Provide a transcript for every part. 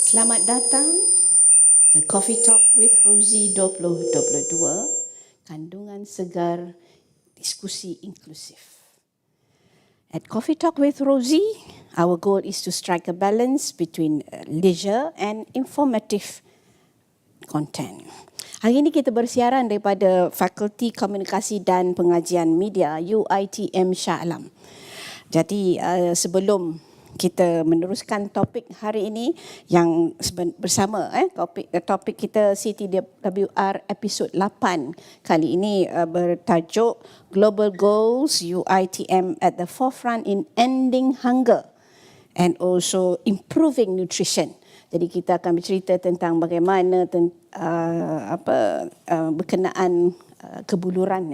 Selamat datang ke Coffee Talk with Rozie 2022, kandungan segar, diskusi inklusif. At Coffee Talk with Rozie, our goal is to strike a balance between leisure and informative content. Hari ini kita bersiaran daripada Fakulti Komunikasi dan Pengajian Media UiTM Shah Alam. Jadi sebelum kita meneruskan topik hari ini yang bersama topik kita CTWR episod 8 kali ini bertajuk Global Goals UiTM at the Forefront in Ending Hunger and also Improving Nutrition. Jadi kita akan bercerita tentang bagaimana berkenaan kebuluran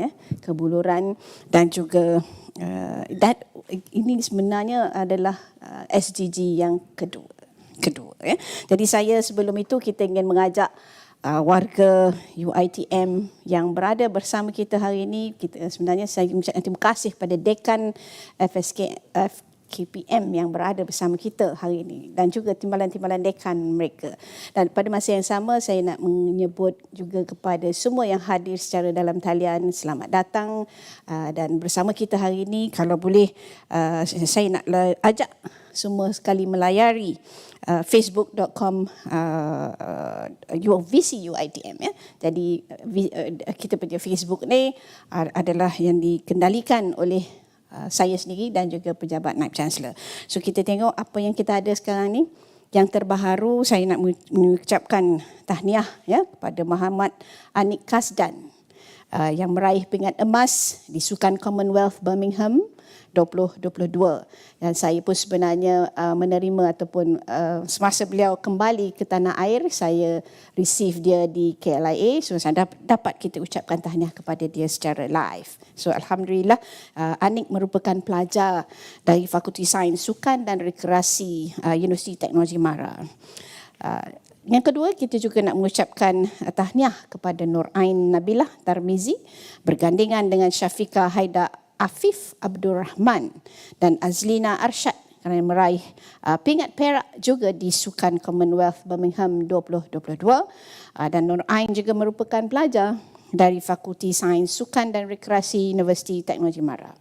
dan juga ini sebenarnya adalah SDG yang kedua. Jadi saya sebelum itu kita ingin mengajak warga UiTM yang berada bersama kita hari ini. Sebenarnya saya mengucapkan terima kasih pada Dekan KPM yang berada bersama kita hari ini dan juga timbalan-timbalan dekan mereka. Dan pada masa yang sama saya nak menyebut juga kepada semua yang hadir secara dalam talian, selamat datang dan bersama kita hari ini. Kalau boleh saya nak ajak semua sekali melayari facebook.com VCUiTM ya. Jadi kita punya Facebook ni adalah yang dikendalikan oleh saya sendiri dan juga pejabat Naib Chancellor. So kita tengok apa yang kita ada sekarang ni. Yang terbaru saya nak mengucapkan tahniah ya kepada Muhammad Anik Kasdan yang meraih pingat emas di Sukan Commonwealth Birmingham 2022. Dan saya pun sebenarnya menerima ataupun semasa beliau kembali ke tanah air, saya receive dia di KLIA. So saya dapat kita ucapkan tahniah kepada dia secara live. So alhamdulillah, Anik merupakan pelajar dari Fakulti Sains Sukan dan Rekreasi Universiti Teknologi Mara. Yang kedua, kita juga nak mengucapkan tahniah kepada Nur Ain Nabilah Tarmizi bergandingan dengan Syafiqah Haida Afif Abdul Rahman dan Azlina Arsyad kerana meraih pingat perak juga di Sukan Commonwealth Birmingham 2022. Dan Nur Ain juga merupakan pelajar dari Fakulti Sains Sukan dan Rekreasi Universiti Teknologi Mara.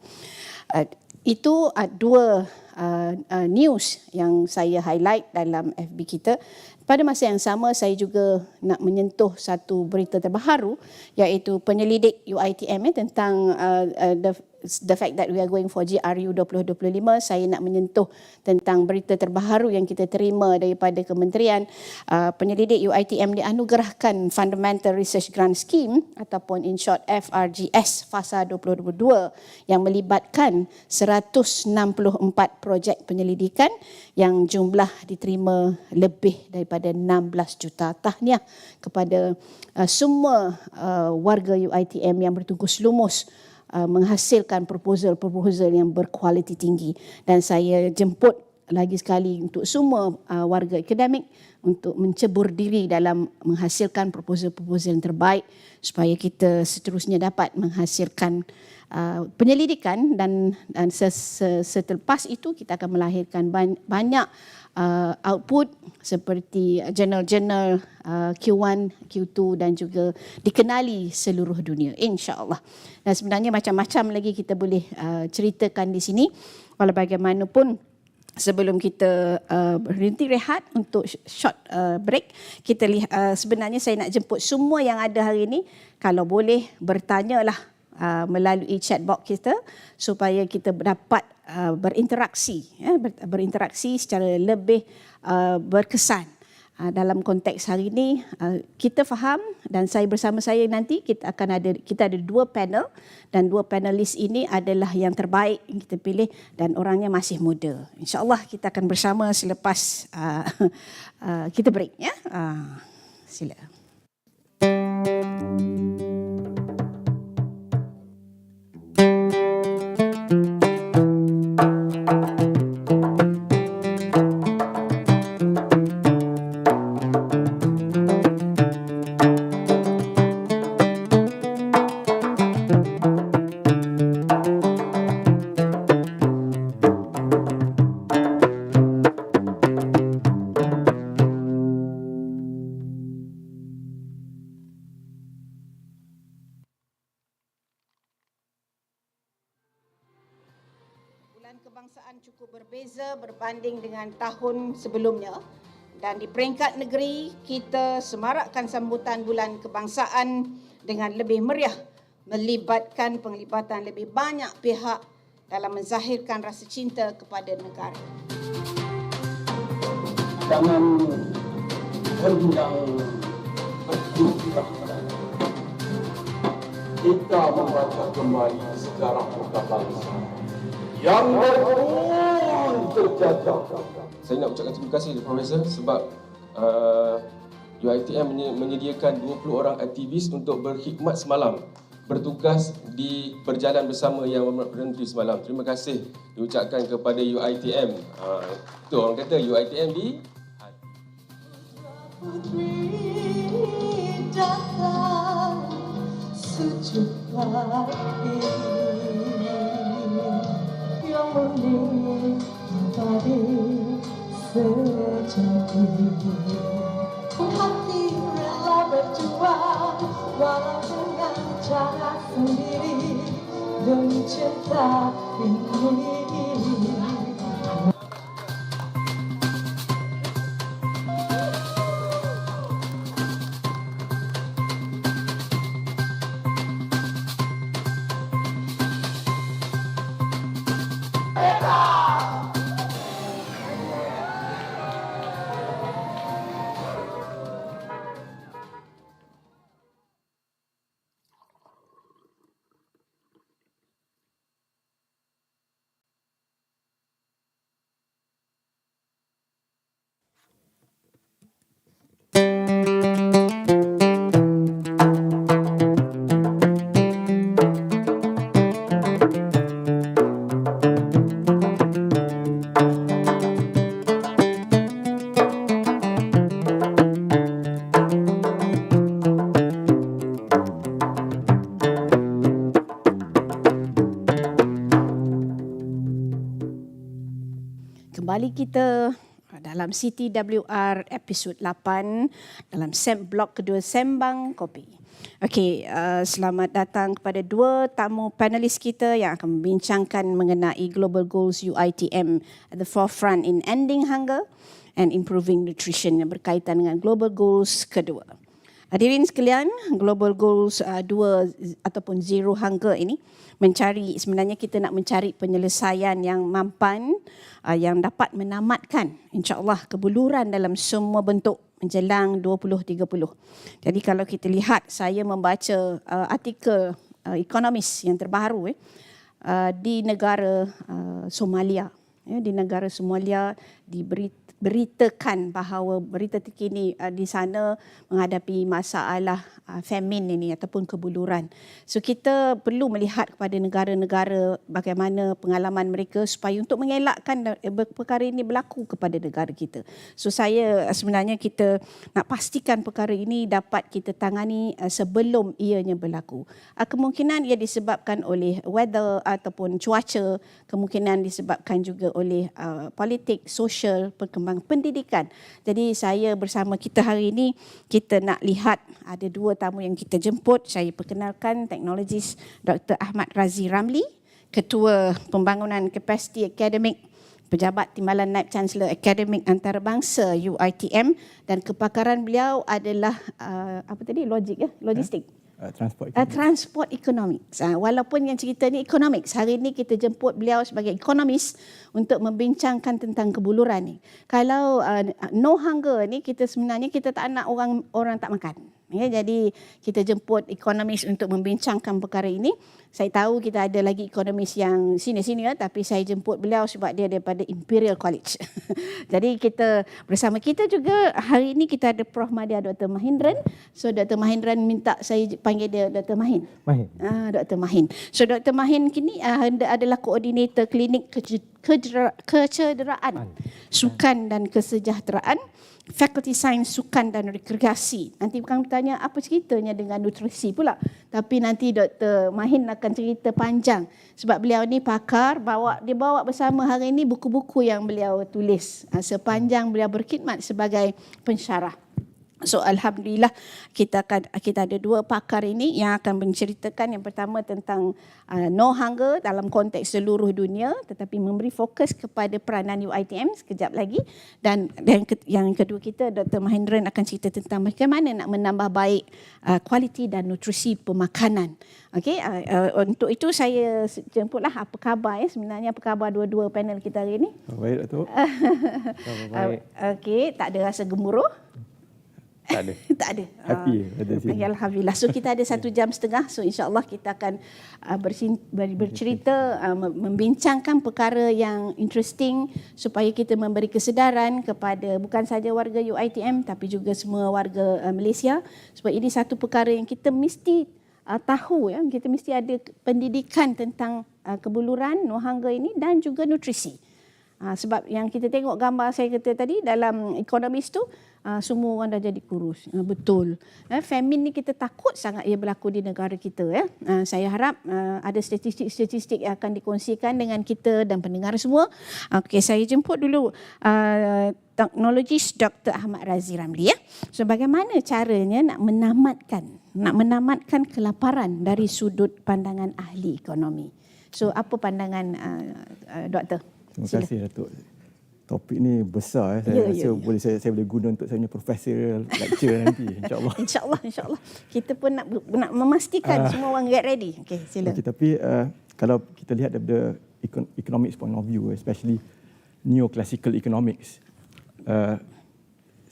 Itu dua news yang saya highlight dalam FB kita. Pada masa yang sama, saya juga nak menyentuh satu berita terbaru iaitu penyelidik UiTM tentang the fact that we are going for GRU 2025. Saya nak menyentuh tentang berita terbaru yang kita terima daripada kementerian. Penyelidik UiTM dianugerahkan Fundamental Research Grant Scheme ataupun in short FRGS Fasa 2022 yang melibatkan 164 projek penyelidikan yang jumlah diterima lebih daripada 16 juta. Tahniah kepada semua warga UiTM yang bertungkus lumus menghasilkan proposal yang berkualiti tinggi. Dan saya jemput lagi sekali untuk semua warga akademik untuk mencebur diri dalam menghasilkan proposal-proposal yang terbaik supaya kita seterusnya dapat menghasilkan penyelidikan dan selepas itu kita akan melahirkan banyak output seperti jurnal-jurnal Q1, Q2 dan juga dikenali seluruh dunia, insya-Allah. Dan sebenarnya macam-macam lagi kita boleh ceritakan di sini. Walau bagaimanapun, sebelum kita berhenti rehat untuk short break, kita lihat sebenarnya saya nak jemput semua yang ada hari ini, kalau boleh bertanyalah melalui chat box kita supaya kita dapat berinteraksi secara lebih berkesan. Dalam konteks hari ini kita faham dan saya bersama saya nanti kita ada dua panel dan dua panelis ini adalah yang terbaik yang kita pilih dan orangnya masih muda. InsyaAllah kita akan bersama selepas kita break ya. Sila. Bulan kebangsaan cukup berbeza berbanding dengan tahun sebelumnya. Dan di peringkat negeri, kita semarakkan sambutan Bulan Kebangsaan dengan lebih meriah, melibatkan penglibatan lebih banyak pihak dalam menzahirkan rasa cinta kepada negara. Jangan hendak berjumpa. Kita membaca kembali sejarah kita bangsa yang berpun terjajah. Saya nak ucapkan terima kasih kepada Profesor sebab UiTM menyediakan 20 orang aktivis untuk berkhidmat semalam, bertugas di berjalan bersama Yang Berhormat Perdana Menteri semalam. Terima kasih diucapkan kepada UiTM. Itu orang kata UiTM di Putri datang secepat ini yang menikmati sejati. Hati rela berjuang walau dengan cara sendiri demi cinta ini. Kembali kita dalam CTWR episod 8 dalam blok kedua Sembang Kopi. Okey, selamat datang kepada dua tamu panelis kita yang akan membincangkan mengenai Global Goals UiTM at the forefront in ending hunger and improving nutrition yang berkaitan dengan Global Goals kedua. Hadirin sekalian, Global Goals 2 ataupun Zero Hunger ini sebenarnya kita nak mencari penyelesaian yang mampan, yang dapat menamatkan insya-Allah kebuluran dalam semua bentuk menjelang 2030. Jadi kalau kita lihat, saya membaca artikel ekonomis yang terbaru di negara Somalia. Di negara Somalia diberitakan bahawa berita terkini di sana menghadapi masalah famine ini ataupun kebuluran. So kita perlu melihat kepada negara-negara bagaimana pengalaman mereka supaya untuk mengelakkan perkara ini berlaku kepada negara kita. So sebenarnya kita nak pastikan perkara ini dapat kita tangani sebelum ianya berlaku. Kemungkinan ia disebabkan oleh weather ataupun cuaca, kemungkinan disebabkan juga oleh politik, sosial, perkembangan pendidikan. Jadi saya bersama kita hari ini, kita nak lihat ada dua tamu yang kita jemput. Saya perkenalkan teknologis Dr. Ahmad Rozie Ramli, Ketua Pembangunan Kapasiti Akademik, Pejabat Timbalan Naib Chancellor Akademik Antarabangsa UiTM, dan kepakaran beliau adalah logistik. Transport economics. Walaupun yang cerita ni economics, hari ni kita jemput beliau sebagai ekonomis untuk membincangkan tentang kebuluran ni. Kalau no hunger ni, sebenarnya kita tak nak orang tak makan. Jadi kita jemput ekonomis untuk membincangkan perkara ini. Saya tahu kita ada lagi ekonomis yang sini-sini, tapi saya jemput beliau sebab dia daripada Imperial College. Jadi kita bersama kita juga hari ini kita ada Prof. Madya Dr. Mahindran. So Dr. Mahindran minta saya panggil dia Dr. Mahin. Dr. Mahin. So Dr. Mahin kini adalah koordinator klinik kecederaan, sukan dan kesejahteraan, Fakulti Sains Sukan dan Rekreasi. Nanti bukan bertanya apa ceritanya dengan nutrisi pula. Tapi nanti Dr. Mahin akan cerita panjang. Sebab beliau ni pakar, dia bawa bersama hari ini buku-buku yang beliau tulis sepanjang beliau berkhidmat sebagai pensyarah. So alhamdulillah kita ada 2 pakar ini yang akan menceritakan, yang pertama tentang no hunger dalam konteks seluruh dunia, tetapi memberi fokus kepada peranan UiTM sekejap lagi, dan yang kedua kita Dr. Mahendran akan cerita tentang bagaimana nak menambah baik kualiti dan nutrisi pemakanan. Okey, untuk itu saya jemputlah apa khabar sebenarnya, apa khabar dua-dua panel kita hari ini? Baik Datuk. Baik. Okey, tak ada rasa gemuruh? Tak ada. Tak ada. Happy ada sini. Alhamdulillah. So kita ada 1 jam setengah. So insyaAllah kita akan bercerita, membincangkan perkara yang interesting supaya kita memberi kesedaran kepada bukan sahaja warga UiTM tapi juga semua warga Malaysia. Sebab ini satu perkara yang kita mesti tahu, kita mesti ada pendidikan tentang kebuluran, no hunger ini dan juga nutrisi. Sebab yang kita tengok gambar saya kata tadi dalam ekonomis tu, semua orang dah jadi kurus. Betul. Famine ni kita takut sangat ia berlaku di negara kita. Saya harap ada statistik-statistik yang akan dikongsikan dengan kita dan pendengar semua. Okey, saya jemput dulu teknologis Dr. Ahmad Rozie Ramli. So bagaimana caranya nak menamatkan kelaparan dari sudut pandangan ahli ekonomi. So apa pandangan doktor? Terima kasih Datuk. Topik ni besar. Saya rasa boleh saya boleh guna untuk saya punya professional lecture nanti, insya-Allah. InsyaAllah. Kita pun nak memastikan semua orang get ready. Okey, sila. Okay, tapi kalau kita lihat daripada economics point of view, especially neoclassical economics,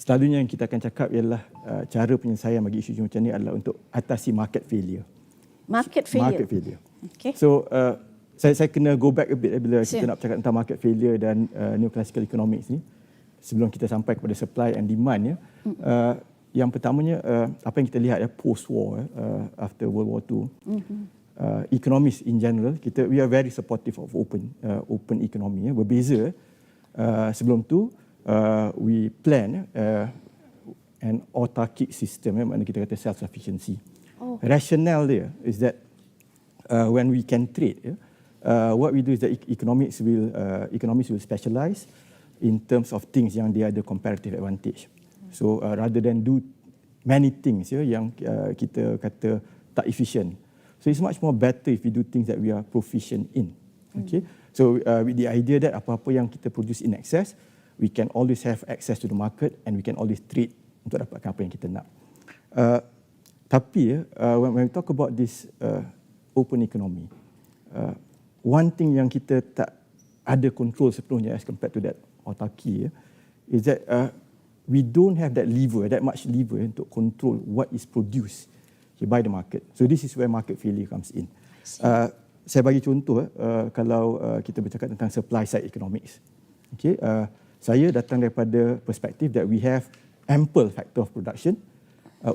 selalunya yang kita akan cakap ialah cara penyelesaian bagi isu macam ni adalah untuk atasi market failure. Market failure. Okay. So saya kena go back a bit bila kita nak bercakap tentang market failure dan neoclassical economics ni. Sebelum kita sampai kepada supply and demand, yang pertamanya apa yang kita lihat post-war, after World War II, economists in general, we are very supportive of open economy. Berbeza sebelum tu we plan an autarkic system, mana kita kata self-sufficiency. Rationale dia is that when we can trade, what we do is that economics will specialize in terms of things yang dia ada comparative advantage. So rather than do many things yang kita kata tak efficient. So it's much more better if we do things that we are proficient in. Okay. So with the idea that apa-apa yang kita produce in excess, we can always have access to the market and we can always trade untuk dapatkan apa yang kita nak. Tapi when we talk about this open economy, one thing yang kita tak ada control sepenuhnya as compared to that autarky is that we don't have that much lever untuk control what is produced by the market. So this is where market failure comes in. Saya bagi contoh, kalau kita bercakap tentang supply side economics. Okay, saya datang daripada perspektif that we have ample factor of production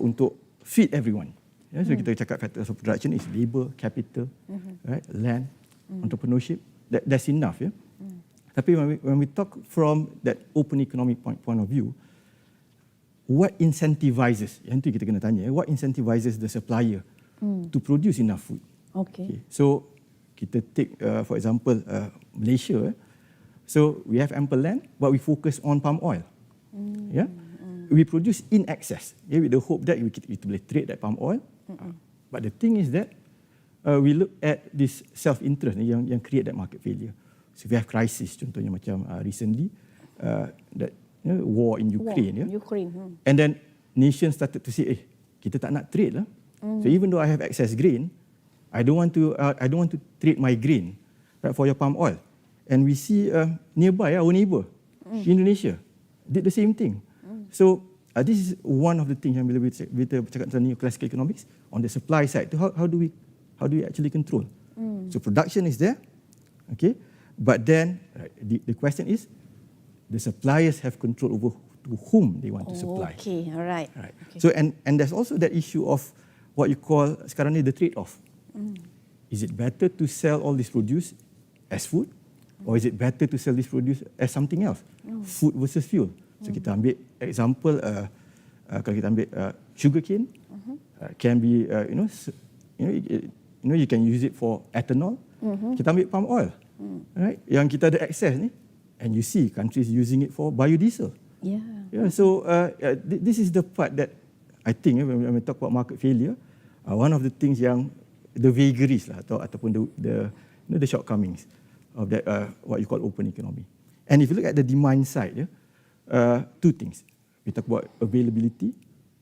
untuk feed everyone. So kita cakap factors of production is labor, capital, right, land, entrepreneurship. That's enough. Tapi when we talk from that open economic point of view, what incentivizes? Yang tu kita kena tanya. What incentivizes the supplier to produce enough food? Okay. So kita take for example Malaysia. So we have ample land, but we focus on palm oil. We produce in excess. With the hope that we boleh trade that palm oil. But the thing is that we look at this self-interest yang create that market failure. So we have crisis, contohnya macam recently that war in Ukraine. And then nations started to say, kita tak nak trade lah. So even though I have excess grain, I don't want to trade my grain right, for your palm oil. And we see nearby our neighbor, Indonesia, did the same thing. So this is one of the things yang bila kita bercakap tentang neoclassical economics on the supply side. How do we actually control? So production is there, okay, but then the question is the suppliers have control over to whom they want to supply. Okay, alright. Okay. So and there's also that issue of what you call sekarang ni the trade-off. Is it better to sell all this produce as food, or is it better to sell this produce as something else? Food versus fuel. So kita ambil example, kalau kita ambil sugarcane, can be you can use it for ethanol. Kita ambil palm oil, right? Yang kita ada access ni, and you see countries using it for biodiesel. Yeah, so this is the part that I think when we talk about market failure, one of the things yang the vagaries lah ataupun the shortcomings of that what you call open economy. And if you look at the demand side, two things. We talk about availability,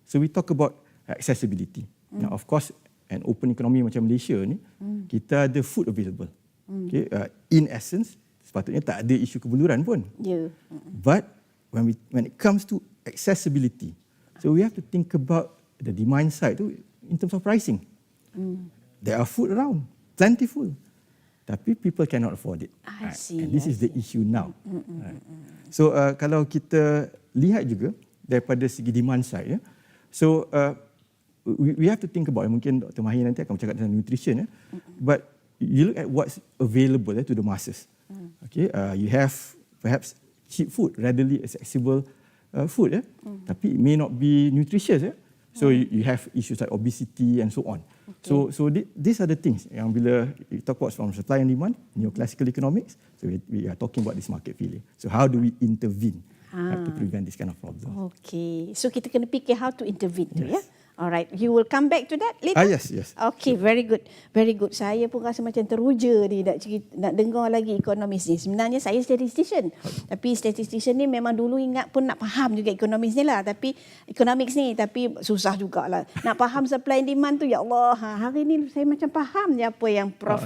so we talk about accessibility. Now, of course, an open economy macam Malaysia ni, kita ada food available. Okay, in essence, sepatutnya tak ada isu kebuluran pun. But when it comes to accessibility, so we have to think about the demand side tu in terms of pricing. There are food around, plentiful, tapi people cannot afford it. I see. And this is the issue now. So kalau kita lihat juga daripada segi demand side, so we have to think about, mungkin Dr. Mahir nanti akan bercakap tentang nutrition, but you look at what's available to the masses. Okay, you have perhaps cheap food, readily accessible food, tapi it may not be nutritious. So you have issues like obesity and so on. Okay. So these are the things yang bila you talk about from supply and demand, neoclassical economics, so we are talking about this market failure. So how do we intervene to prevent this kind of problem? Okay, so kita kena fikir how to intervene tu, ya. Alright, you will come back to that later? Yes. Okay, very good. Very good. Saya pun rasa macam teruja ni nak dengar lagi ekonomis ni. Sebenarnya saya statistician. Tapi statistician ni memang dulu ingat pun nak faham juga ekonomis ni lah. Tapi economics ni, tapi susah jugalah. Nak faham supply and demand tu, ya Allah. Hari ni saya macam faham je apa yang Prof.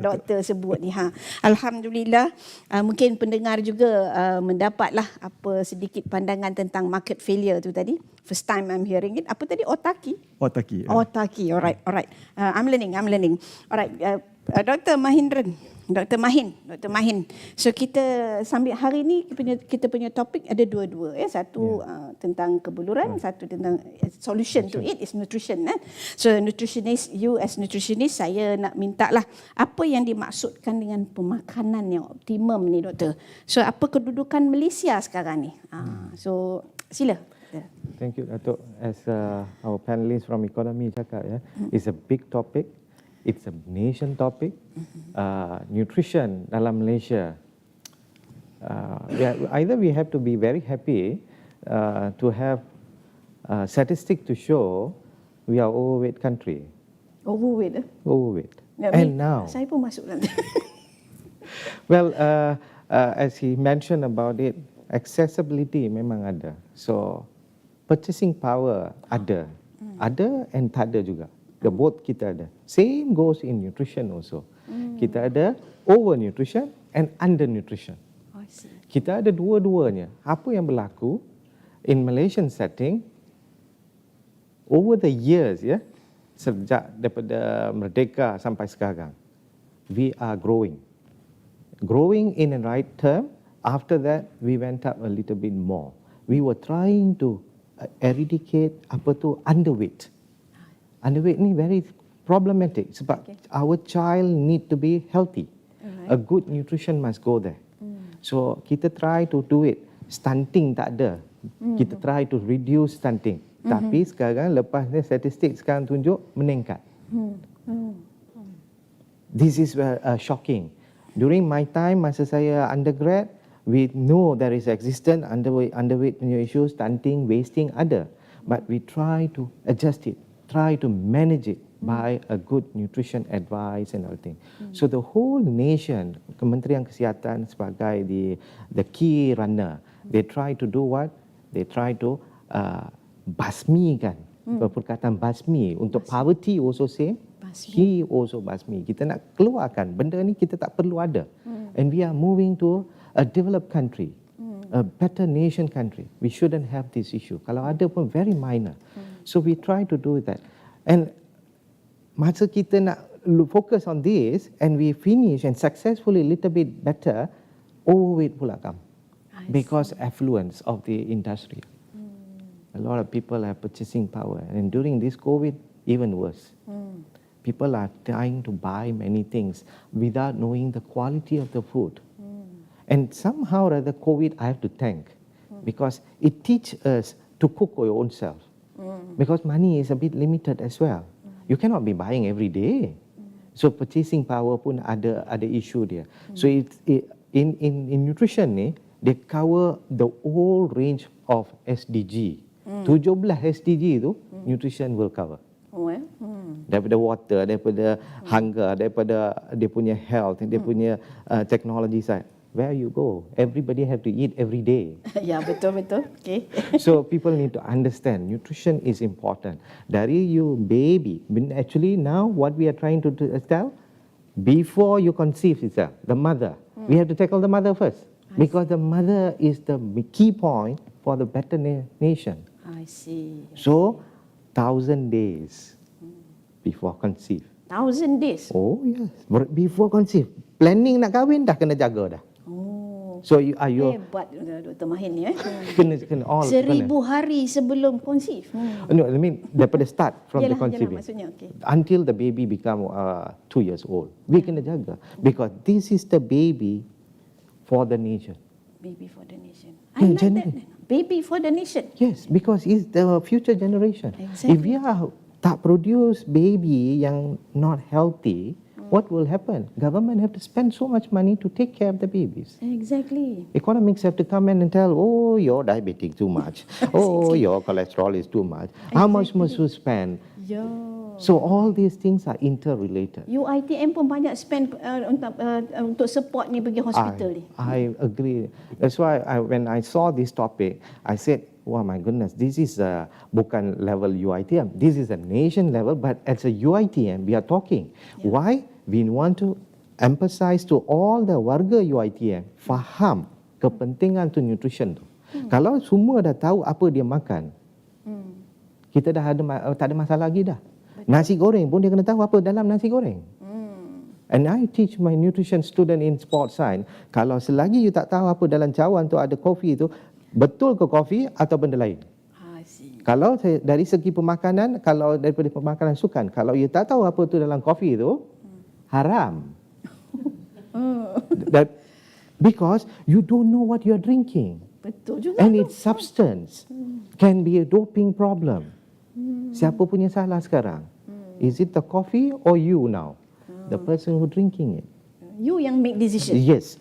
Doktor sebut ni. Alhamdulillah. Mungkin pendengar juga mendapatlah apa sedikit pandangan tentang market failure tu tadi. First time I'm hearing it. Apa tadi? Otaki? Otaki. Alright. I'm learning. Alright. Dr. Dr. Mahin. So kita sambil hari ni kita punya topik ada dua-dua. Satu tentang kebuluran, satu tentang solution to it is nutrition. So nutritionist, you as nutritionist, saya nak minta lah apa yang dimaksudkan dengan pemakanan yang optimum ni, doktor. So apa kedudukan Malaysia sekarang ni? So sila. Thank you, Datuk. As our panelists from economy cakap, it's a big topic. It's a nation topic. Nutrition dalam Malaysia. Either we have to be very happy to have statistics to show we are overweight country. Overweight? Overweight. And now, saya pun masuk dalam. well, as he mentioned about it, accessibility memang ada. So purchasing power ada and tak ada juga. Both kita ada. Same goes in nutrition also. Kita ada over nutrition and under nutrition. Kita ada dua-duanya. Apa yang berlaku in Malaysian setting over the years, sejak daripada merdeka sampai sekarang, we are growing in the right term. After that, we went up a little bit more. We were trying to eradicate underweight. Underweight ni very problematic sebab our child need to be healthy. A good nutrition must go there. So kita try to do it. Stunting tak ada. Kita try to reduce stunting. Tapi sekarang lepas ni statistik sekarang tunjuk meningkat. This is shocking. During my time masa saya undergrad, we know there is existent underweight punya issue, stunting, wasting ada. But we try to adjust it, try to manage it by a good nutrition advice and everything. So the whole nation, Kementerian Kesihatan sebagai the key runner, they try to do what? They try to basmikan. Perkataan basmi. Untuk poverty also same. He also basmi. Kita nak keluarkan. Benda ni kita tak perlu ada. And we are moving to a developed country, a better nation country. We shouldn't have this issue. Kalau ada pun very minor. So we try to do that. And masa kita nak focus on this and we finish and successfully a little bit better, overweight pula come. Because affluence of the industry. A lot of people have purchasing power. And during this COVID, even worse. People are trying to buy many things without knowing the quality of the food. And somehow or other, COVID I have to thank because it teaches us to cook your own self. Because money is a bit limited as well. You cannot be buying every day. So purchasing power pun ada issue dia. So in nutrition ni, they cover the whole range of SDG. 17 SDG itu nutrition will cover. Oh, Daripada water, daripada hunger, daripada dia punya health, dia punya technology side. Where you go, everybody have to eat every day. Ya, betul-betul. Okay. So people need to understand nutrition is important. Dari you baby, actually now what we are trying to tell, before you conceive itself, the mother, we have to tackle the mother first. Because the mother is the key point for the better nation. I see. So, 1,000 days before conceive. 1,000 days. Oh yes, before conceive. Planning nak kahwin dah kena jaga dah. Oh. So you are you Hebat Dr. Mahin ni kena all 1,000 hari sebelum conceive. No, I mean daripada start from the Yalah, conceiving maksudnya okay. until the baby become 2 years old. We kena jaga because this is the baby for the nation. Baby for the nation. I like that. Genuine. Baby for the nation. Yes, because it's the future generation. Exactly. If we are tak produce baby yang not healthy, what will happen? Government have to spend so much money to take care of the babies. Exactly. Economics have to come in and tell, oh, you're diabetic too much. Oh, your cholesterol is too much. How much must you spend? Ya. So all these things are interrelated. UiTM pun banyak spend untuk support ni pergi hospital ni. I agree. That's why when I saw this topic, I said, "Wow, my goodness, this is bukan level UiTM. This is a nation level, but as a UiTM, we are talking. Yeah. Why? We want to emphasize to all the warga UiTM, faham kepentingan tu nutrition tu. Kalau semua dah tahu apa dia makan, kita dah tak ada masalah lagi dah. Nasi goreng pun dia kena tahu apa dalam nasi goreng. And I teach my nutrition student in sports science, kalau selagi you tak tahu apa dalam cawan tu ada kopi tu, betul ke kopi atau benda lain? I see. Kalau dari segi pemakanan, kalau daripada pemakanan sukan, kalau you tak tahu apa tu dalam kopi tu, haram. That, because you don't know what you are drinking. Betul juga. And tu. its substance can be a doping problem. Siapa punya salah sekarang? Is it the coffee or you now? The person who drinking it. You yang make decision. Yes,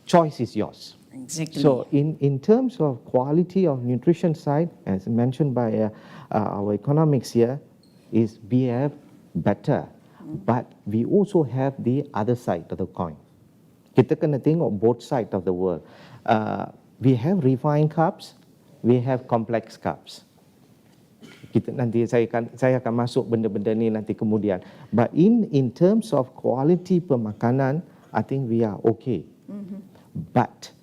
choice is yours. Exactly. So in terms of quality of nutrition side, as mentioned by our economics here, is we have better, but we also have the other side of the coin. Kita kena tengok both side of the world. We have refined carbs, we have complex carbs. Kita nanti saya akan masuk benda-benda ni nanti kemudian. But in terms of quality pemakanan, I think we are okay. But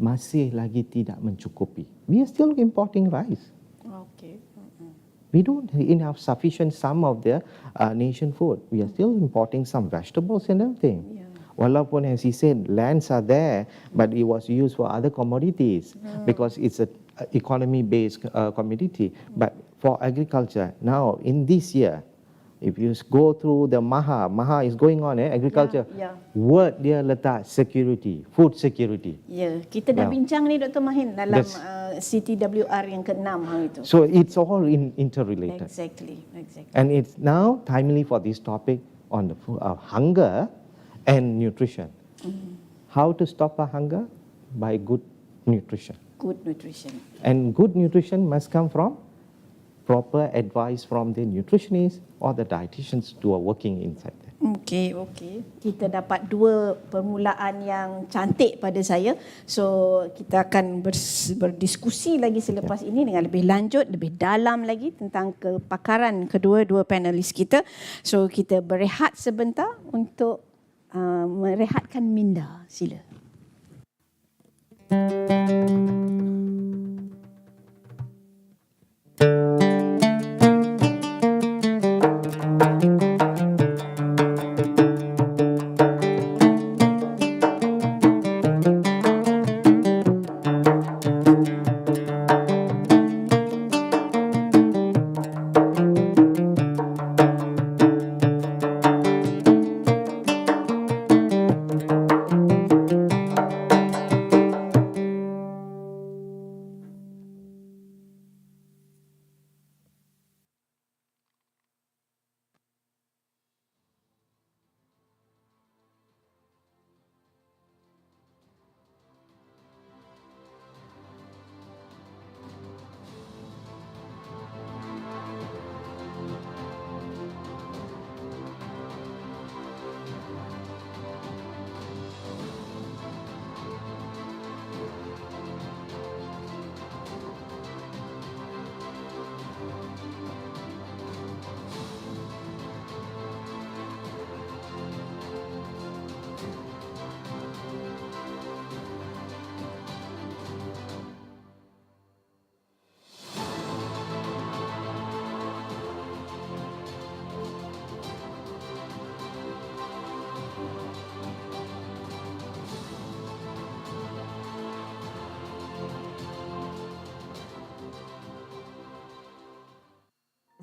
masih lagi tidak mencukupi. We are still importing rice. Okay. We don't enough sufficient some of the nation food. We are still importing some vegetables and everything. Yeah. Walaupun as he said, lands are there, but it was used for other commodities because it's a economy-based commodity. But for agriculture, now in this year, if you go through the Maha is going on, agriculture. Yeah. Word dia letak security, food security. Ya, kita dah Well, bincang ni Dr. Mahin dalam that's- CTWR yang ke-6 hang itu. So it's all interrelated. Exactly. And it's now timely for this topic on the hunger and nutrition. How to stop our hunger? By good nutrition. Good nutrition. And good nutrition must come from proper advice from the nutritionists or the dietitians who are working inside there. Okey. Kita dapat dua permulaan yang cantik pada saya. So, kita akan berdiskusi lagi selepas ini dengan lebih lanjut, lebih dalam lagi tentang kepakaran kedua-dua panelis kita. So, kita berehat sebentar untuk merehatkan minda. Sila.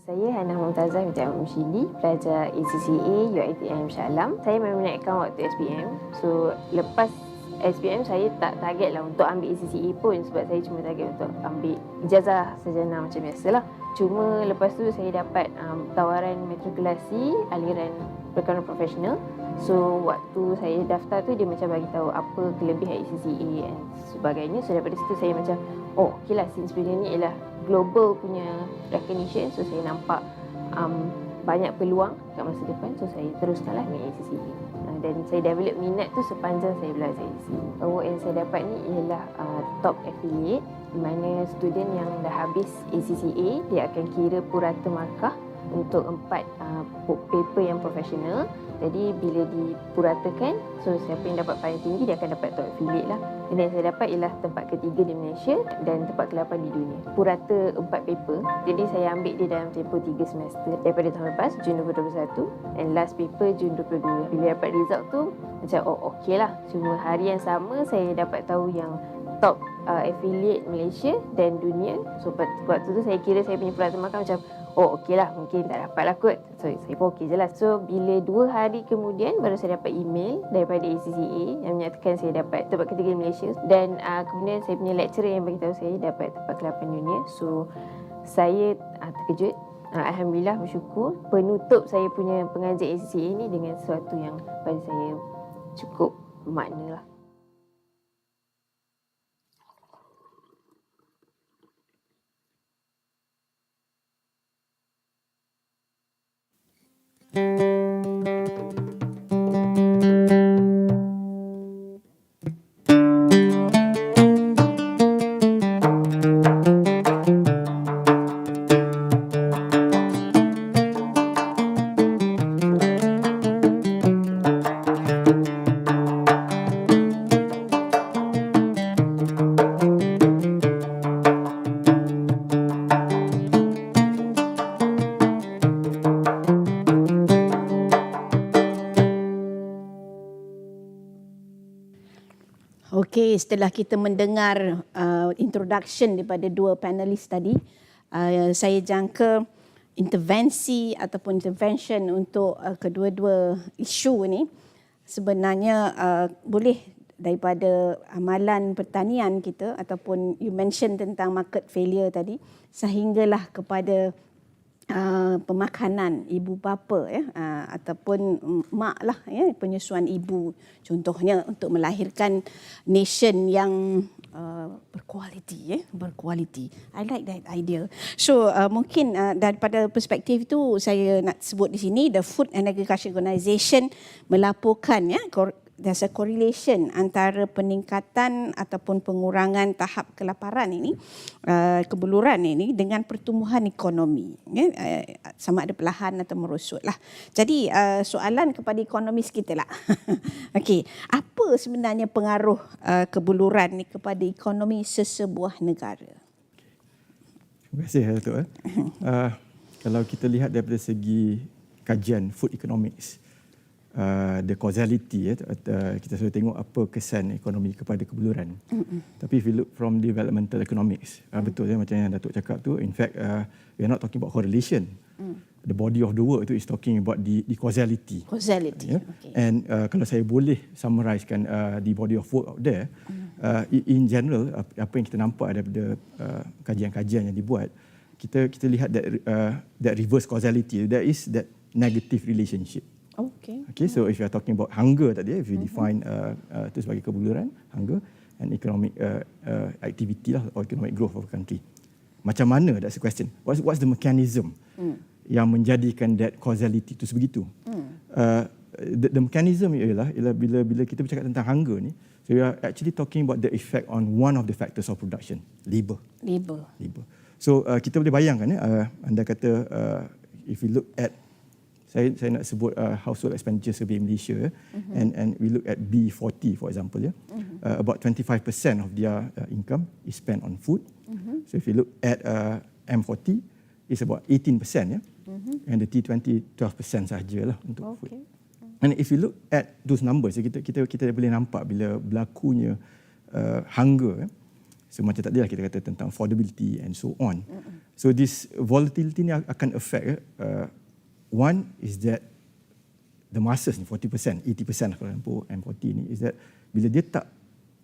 Saya Hana Mumtazah binti Ahmad Mushidi, pelajar ACCA UiTM Shah Alam. Saya meminatkan waktu SPM. So lepas SPM saya tak target lah untuk ambil ACCA pun, sebab saya cuma target untuk ambil ijazah sarjana macam biasalah. Cuma lepas tu saya dapat tawaran matrikulasi aliran perkanan profesional. So waktu saya daftar tu dia macam bagi tahu apa kelebihan ACCA dan sebagainya. So daripada situ saya macam okey lah, since benda ni ialah global punya recognition, so saya nampak banyak peluang kat masa depan. So saya teruskanlah ambil ACCA. Dan saya develop minat tu sepanjang saya belajar ACCA. Award yang saya dapat ni ialah top affiliate, di mana student yang dah habis ACCA dia akan kira purata markah untuk 4 paper yang profesional. Jadi bila dipuratakan, so siapa yang dapat paling tinggi dia akan dapat top affiliate lah. Dan yang saya dapat ialah tempat ketiga di Malaysia dan tempat ke-8 di dunia. Purata 4 paper. Jadi saya ambil dia dalam tempoh 3 semester daripada tahun lepas, Jun 2021, and last paper Jun 2022. Bila dapat result tu macam okey lah. Cuma hari yang sama saya dapat tahu yang top affiliate Malaysia dan dunia. So waktu tu saya kira saya punya purata markah macam okey lah, mungkin tak dapat lah kot. So saya pun okey je lah. So bila 2 hari kemudian baru saya dapat email daripada ACCA yang menyatakan saya dapat tempat ketiga di Malaysia. Dan kemudian saya punya lecturer yang beritahu saya dapat tempat ke-8 dunia. So saya terkejut. Alhamdulillah, bersyukur. Penutup saya punya pengajar ACCA ni dengan sesuatu yang bagi saya cukup bermakna lah. Okey, setelah kita mendengar introduction daripada 2 panelis tadi, saya jangka intervensi ataupun intervention untuk kedua-dua isu ni sebenarnya boleh daripada amalan pertanian kita, ataupun you mention tentang market failure tadi, sehinggalah kepada pemakanan ibu bapa ataupun mak lah penyusuan ibu, contohnya untuk melahirkan nation yang berkualiti. I like that idea. So mungkin daripada perspektif itu saya nak sebut di sini, the Food and Agriculture Organisation melaporkan there's a correlation antara peningkatan ataupun pengurangan tahap kelaparan ini, kebeluran ini dengan pertumbuhan ekonomi. Sama ada perlahan atau merosot lah. Jadi soalan kepada ekonomis kita lah. Okey, apa sebenarnya pengaruh kebeluran ni kepada ekonomi sesebuah negara? Terima kasih Datuk. Kalau kita lihat daripada segi kajian food economics, the causality, kita selalu tengok apa kesan ekonomi kepada kebeluran. Tapi if you look from developmental economics, betul macam yang Datuk cakap tu, in fact we are not talking about correlation. The body of the work itu is talking about the causality. Okay. And kalau saya boleh summarisekan the body of work out there, in general apa yang kita nampak daripada kajian-kajian yang dibuat, kita lihat that reverse causality, there is that negative relationship. Okay, so if you are talking about hunger tadi, if you define itu sebagai kebeluran, hunger and economic activity lah, or economic growth of a country. Macam mana, that's the question. What's the mechanism yang menjadikan that causality itu sebegitu? The mechanism ialah bila kita bercakap tentang hunger ni, so we are actually talking about the effect on one of the factors of production, labor. So kita boleh bayangkan anda kata if we look at saya nak sebut household expenditure survey Malaysia, and we look at B40 for example, about 25% of their income is spent on food. So if you look at M40, it's about 18%, and the T20 12% sahajalah untuk food. And if you look at those numbers, kita boleh nampak bila berlakunya hunger, So macam tadi lah kita kata tentang affordability and so on. So this volatility ni akan affect, one is that the masses ni 40%, 80% kalau M40 ni is that bila dia tak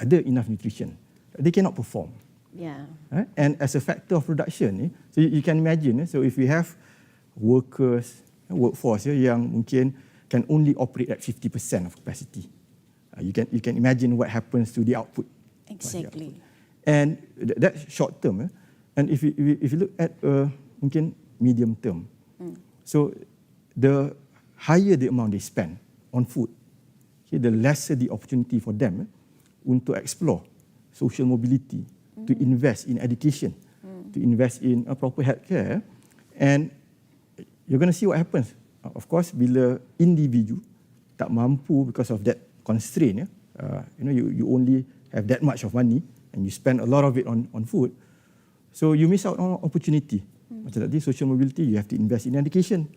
ada enough nutrition, they cannot perform. Yeah. And as a factor of production ni, so you can imagine, so if we have workers, workforce yang mungkin can only operate at 50% of capacity, you can imagine what happens to the output. Exactly. And that's short term. And if you look at mungkin medium term, so the higher the amount they spend on food, okay, the lesser the opportunity for them untuk explore social mobility, to invest in education, to invest in proper healthcare. And you're going to see what happens. Of course, bila individu tak mampu because of that constraint, you only have that much of money and you spend a lot of it on food, so you miss out on opportunity. Macam tadi, social mobility, you have to invest in education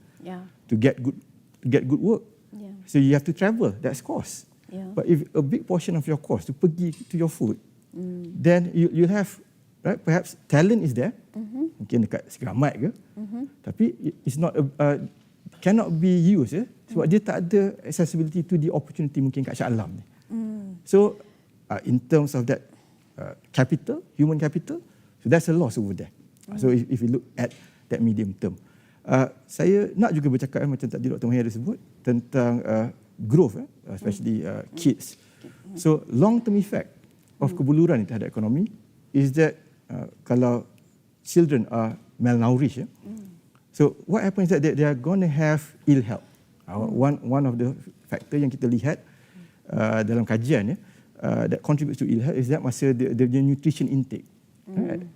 to get good work. Yeah. So you have to travel, that's cost. Yeah. But if a big portion of your cost to pergi to your food, then you have, right, perhaps talent is there, mungkin dekat Segeramat ke, tapi it's not cannot be used sebab dia tak ada accessibility to the opportunity mungkin kat Shah Alam ni. So in terms of that capital, human capital, so that's a loss over there. So if you look at that medium term, saya nak juga bercakap macam tadi Dr. Mahir ada sebut tentang growth, especially kids. So long term effect of kebuluran terhadap ekonomi is that kalau children are malnourished, so what happens is that they are going to have ill health. One of the factor yang kita lihat dalam kajian that contributes to ill health is that masa the nutrition intake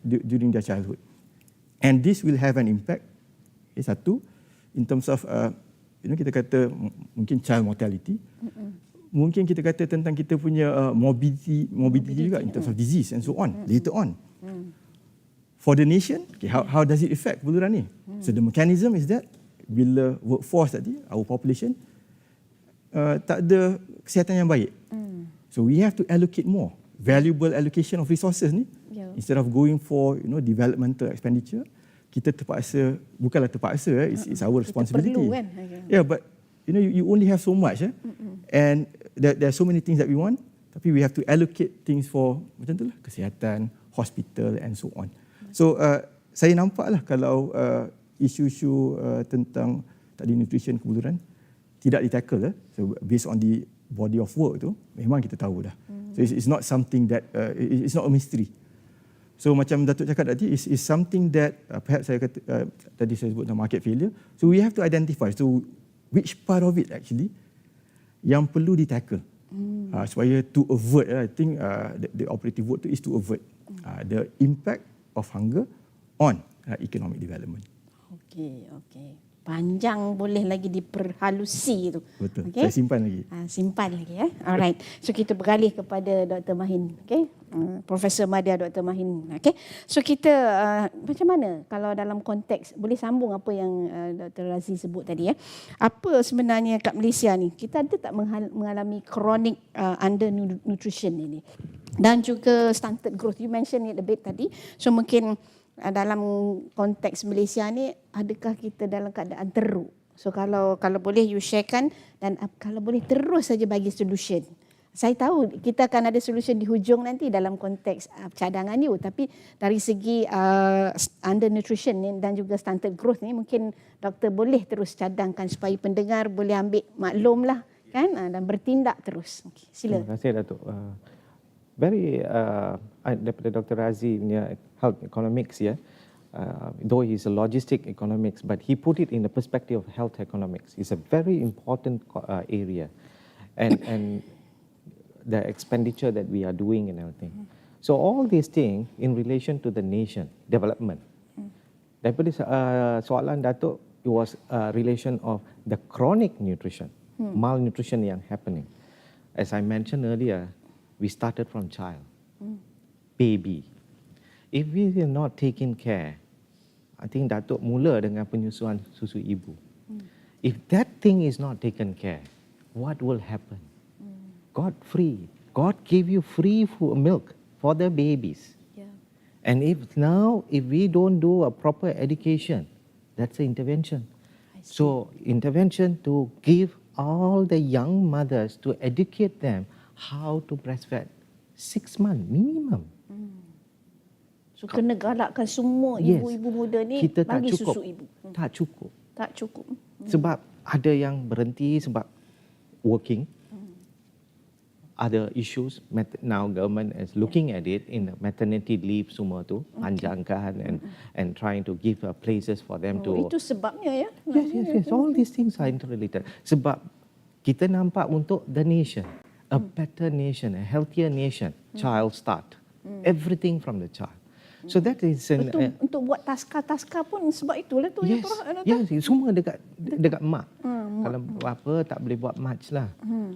during their childhood, and this will have an impact. Satu, in terms of kita kata mungkin child mortality, mungkin kita kata tentang kita punya morbidity juga in terms of disease and so on later on. For the nation, okay, how does it affect kebuluran ni? So the mechanism is that bila workforce tadi, our population tak ada kesihatan yang baik, so we have to allocate more valuable allocation of resources ni, instead of going for developmental expenditure. Kita terpaksa, bukanlah terpaksa, it's our responsibility. Kita perlu kan? Yeah, but you only have so much, and there are so many things that we want, tapi we have to allocate things for macam tu lah, kesihatan, hospital and so on. So saya nampaklah kalau isu-isu tentang tadi nutrition kebuluran tidak ditackle, so based on the body of work tu, memang kita tahu dah. So it's not something that it's not a mystery. So macam Datuk cakap tadi, is something that perhaps saya kata, tadi saya sebut tentang market failure. So we have to identify, so which part of it actually yang perlu ditackle supaya to avert, I think the operative word tu is to avert the impact of hunger on economic development. Okey. Panjang boleh lagi diperhalusi tu. Betul. Okay? Saya simpan lagi. Simpan lagi Alright. So kita beralih kepada Dr. Mahin. Okay? Profesor Madya Dr. Mahin. Okay? So kita macam mana kalau dalam konteks, boleh sambung apa yang Dr. Rozie sebut tadi apa sebenarnya kat Malaysia ni kita ada tak mengalami chronic undernutrition ini dan juga stunted growth. You mention it a bit tadi. So mungkin dalam konteks Malaysia ni, adakah kita dalam keadaan teruk? So kalau boleh you sharekan, dan kalau boleh terus saja bagi solution. Saya tahu kita akan ada solution di hujung nanti dalam konteks cadangan you, tapi dari segi undernutrition ni dan juga stunted growth ni, mungkin doktor boleh terus cadangkan supaya pendengar boleh ambil maklum lah kan, dan bertindak terus. Okay, sila. Terima kasih Datuk. Daripada Dr. Rozie punya health economics, though he's a logistic economics, but he put it in the perspective of health economics. It's a very important area, and the expenditure that we are doing and everything. So all these things in relation to the nation development. Daripada soalan Datuk, it was a relation of the chronic nutrition, malnutrition yang happening. As I mentioned earlier, we started from child, baby. If we are not taking care, I think Datuk mula dengan penyusuan susu ibu. If that thing is not taken care, what will happen? God gave you free milk for the babies. Yeah. And if we don't do a proper education, that's an intervention. So intervention to give all the young mothers to educate them how to breastfeed 6 months minimum. So kena galakkan semua Yes. ibu-ibu muda ni Kita tak bagi cukup. susu ibu. Tak cukup. Tak cukup. Sebab ada yang berhenti sebab working. Other issues, now government is looking at it in the maternity leave semua tu, panjangkan and trying to give places for them to. Itu sebabnya ya. Yes. All these things are interrelated. Sebab kita nampak untuk the nation, a better nation, a healthier nation, child start. Everything from the child. So that is Untuk buat taska-taska pun sebab itulah tu yes, ya. yes, semua dekat mak. Kalau apa tak boleh buat much lah.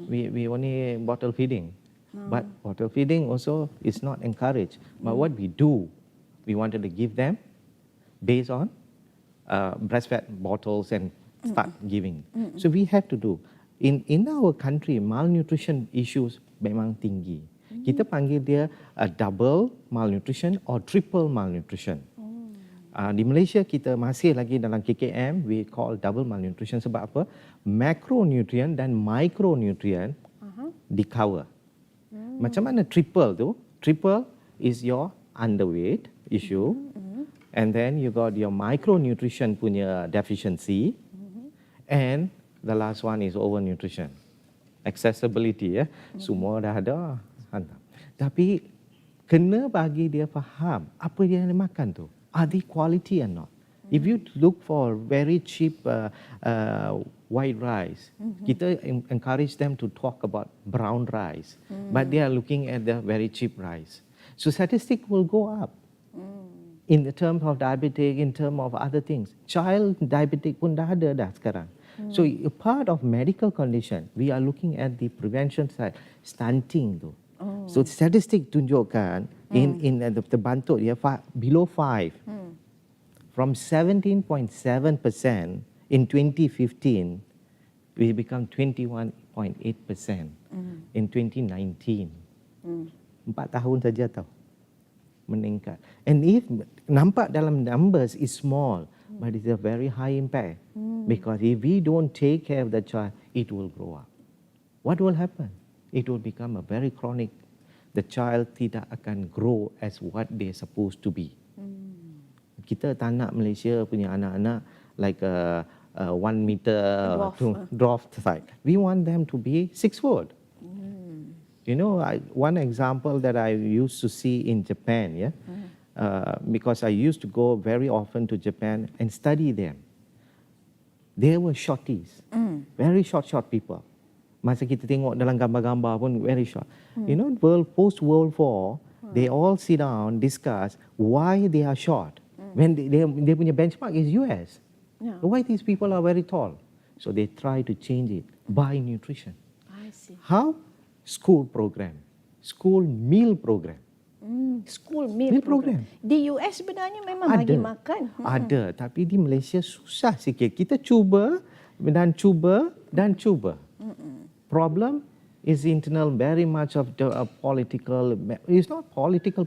We only bottle feeding. But bottle feeding also is not encouraged. But what we do, we wanted to give them based on breastfed bottles and start giving. So we have to do. In our country, malnutrition issues memang tinggi. Kita panggil dia double malnutrition or triple malnutrition. Di Malaysia kita masih lagi dalam KKM, we call double malnutrition sebab apa? Macronutrient dan micronutrient di cover. Macam mana triple tu? Triple is your underweight issue, and then you got your micronutrition punya deficiency, and the last one is overnutrition. Accessibility ya, semua dah ada. Tapi kena bagi dia faham apa yang dia makan tu. Are they quality or not? If you look for very cheap white rice, kita encourage them to talk about brown rice, but they are looking at the very cheap rice. So statistic will go up in the terms of diabetic, in terms of other things. Child diabetic pun dah ada dah sekarang. So a part of medical condition, we are looking at the prevention side, stunting tu. So statistic tunjukkan in the bantut ya below 5 from 17.7% in 2015 we become 21.8% in 2019. 4 tahun saja tau meningkat. And if nampak dalam numbers is small but it's a very high impact because if we don't take care of the child it will grow up. What will happen? It will become a very chronic. The child tidak akan grow as what they're supposed to be. Kita tak nak Malaysia punya anak-anak like a 1 meter dwarf type. We want them to be 6 foot. You know, one example that I used to see in Japan, yeah, because I used to go very often to Japan and study them. They were shorties, very short people. Masa kita tengok dalam gambar-gambar pun very short. You know, post-World War, they all sit down, discuss why they are short. When they punya benchmark is US. Yeah. Why these people are very tall? So they try to change it by nutrition. I see. How? School program, school meal program. School meal program. Di US sebenarnya memang bagi makan. Ada, tapi di Malaysia susah sikit. Kita cuba dan cuba. Problem is internal, very much of the political. It's not political,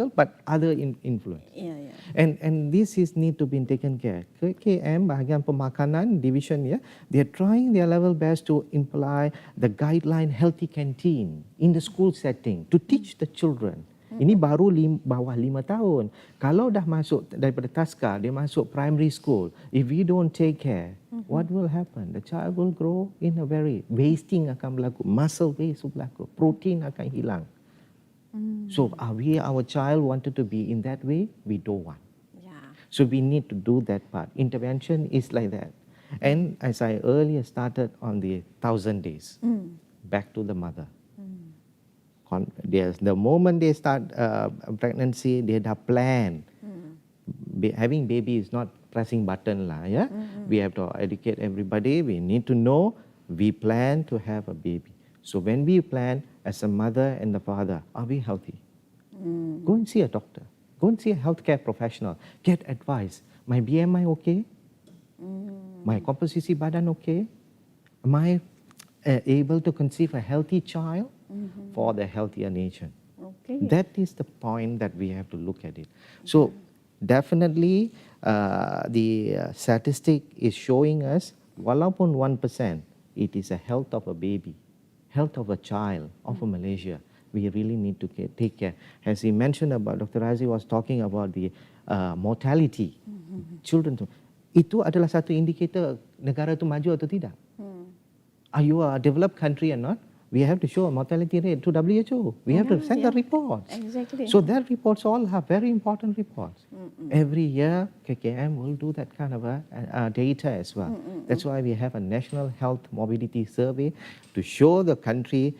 but other influence. Yeah. And this is need to be taken care. KKM bahagian pemakanan division ya, they're trying their level best to imply the guideline healthy canteen in the school setting to teach the children. Ini baru bawah 5 tahun. Kalau dah masuk daripada taska, dia masuk primary school. If we don't take care, what will happen? The child will grow in a very wasting akan berlaku, muscle waste berlaku, protein akan hilang. So our child wanted to be in that way? We don't want. Yeah. So we need to do that part. Intervention is like that. And as I earlier started on the 1,000 days, back to the mother. The moment they start pregnancy, they dah plan. Having baby is not pressing button lah, yeah. We have to educate everybody. We need to know we plan to have a baby. So when we plan as a mother and the father, are we healthy? Go and see a doctor. Go and see a healthcare professional. Get advice. My BMI okay? My komposisi badan okay? Am I able to conceive a healthy child? For the healthier nation. Okay. Okay. That is the point that we have to look at it. So definitely the statistic is showing us, walaupun 1%, it is a health of a baby, health of a child of a Malaysia. We really need to take care. As he mentioned about, Dr. Rozie was talking about the mortality. Children, itu adalah satu indikator negara itu maju atau tidak. Are you a developed country or not? We have to show a mortality rate to WHO. We have to send the reports. Exactly. So that reports all are very important reports. Every year, KKM will do that kind of data as well. That's why we have a national health mobility survey to show the country.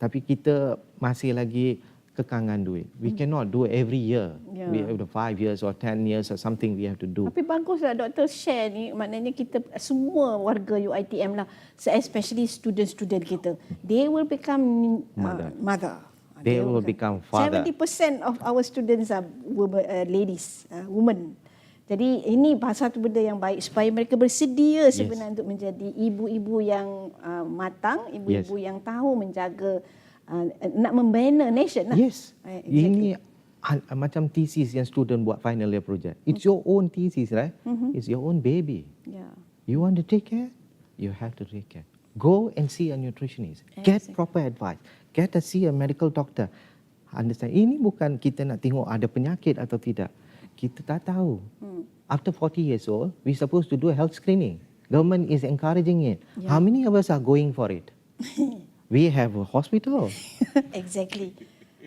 Tapi kita masih lagi kekangan duit. We cannot do every year. Yeah. We have 5 years or 10 years or something we have to do. Tapi baguslah doktor share ni, maknanya kita semua warga UiTM lah, especially student-student kita, they will become mother. They will become father. 70% of our students are ladies, women. Jadi ini satu benda yang baik supaya mereka bersedia sebenarnya untuk menjadi ibu-ibu yang matang, ibu-ibu yang tahu menjaga, nak membina nation lah. Yes. Exactly. Ini macam thesis yang student buat final year project. It's your own thesis, right? It's your own baby. Yeah. You want to take care? You have to take care. Go and see a nutritionist. Get proper advice. Get to see a medical doctor. Understand? Ini bukan kita nak tengok ada penyakit atau tidak. Kita tak tahu. After 40 years old, we're supposed to do a health screening. Government is encouraging it. Yeah. How many of us are going for it? We have a hospital. Exactly.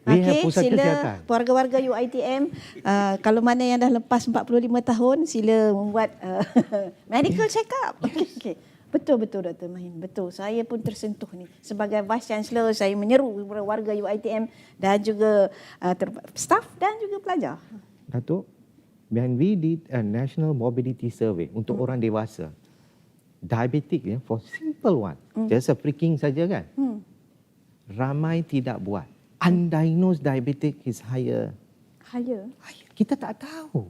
We have Okey, pusat sila kesihatan. warga-warga UiTM, kalau mana yang dah lepas 45 tahun, sila membuat medical check-up. Okay. Betul Dr. Mahin, betul. Saya pun tersentuh ni. Sebagai Vice Chancellor, saya menyeru warga UiTM dan juga staff dan juga pelajar. Datuk, when we did a national mobility survey untuk orang dewasa, diabetic for simple one, just a pricking saja kan, ramai tidak buat. Undiagnosed diabetic is higher. Higher. Kita tak tahu.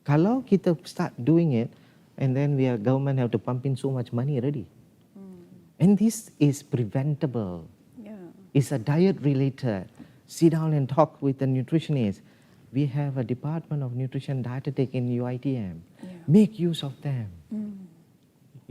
Kalau kita start doing it, and then government have to pump in so much money already. And this is preventable. Yeah. It's a diet related. Sit down and talk with the nutritionist. We have a Department of Nutrition Dietetic in UiTM. Make use of them.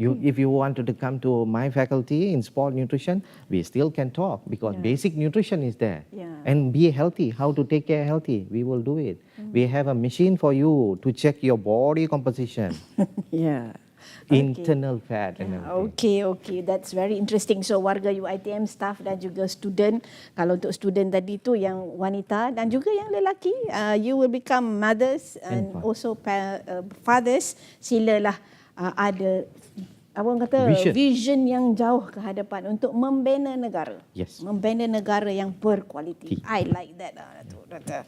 If you wanted to come to my faculty in sport nutrition, we still can talk because basic nutrition is there. Yeah. And be healthy, how to take care healthy, we will do it. We have a machine for you to check your body composition, Yeah. internal fat and everything. Okay. That's very interesting. So warga UiTM, staff dan juga student. Kalau untuk student tadi tu yang wanita dan juga yang lelaki, you will become mothers and also fathers. Silalah ada abang kata vision yang jauh ke hadapan untuk membina negara. Yes. Membina negara yang berkualiti. I like that, Doktor.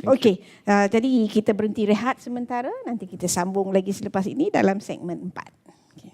Okey, jadi kita berhenti rehat sementara. Nanti kita sambung lagi selepas ini dalam segmen 4. Okay.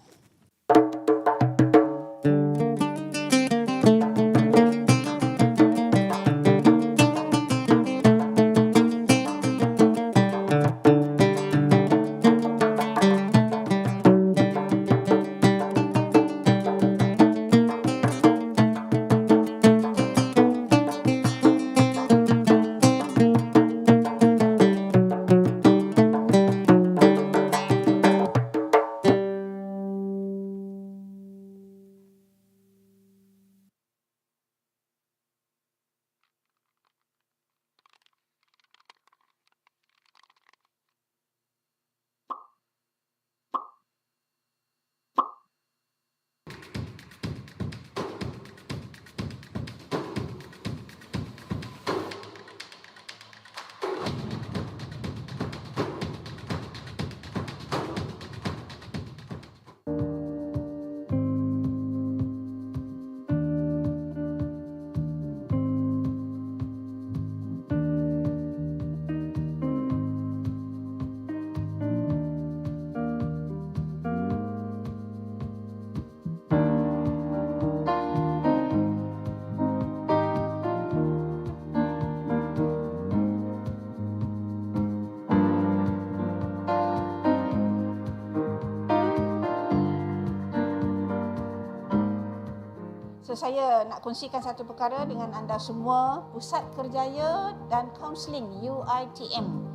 So saya nak kongsikan satu perkara dengan anda semua. Pusat Kerjaya dan Kaunseling UiTM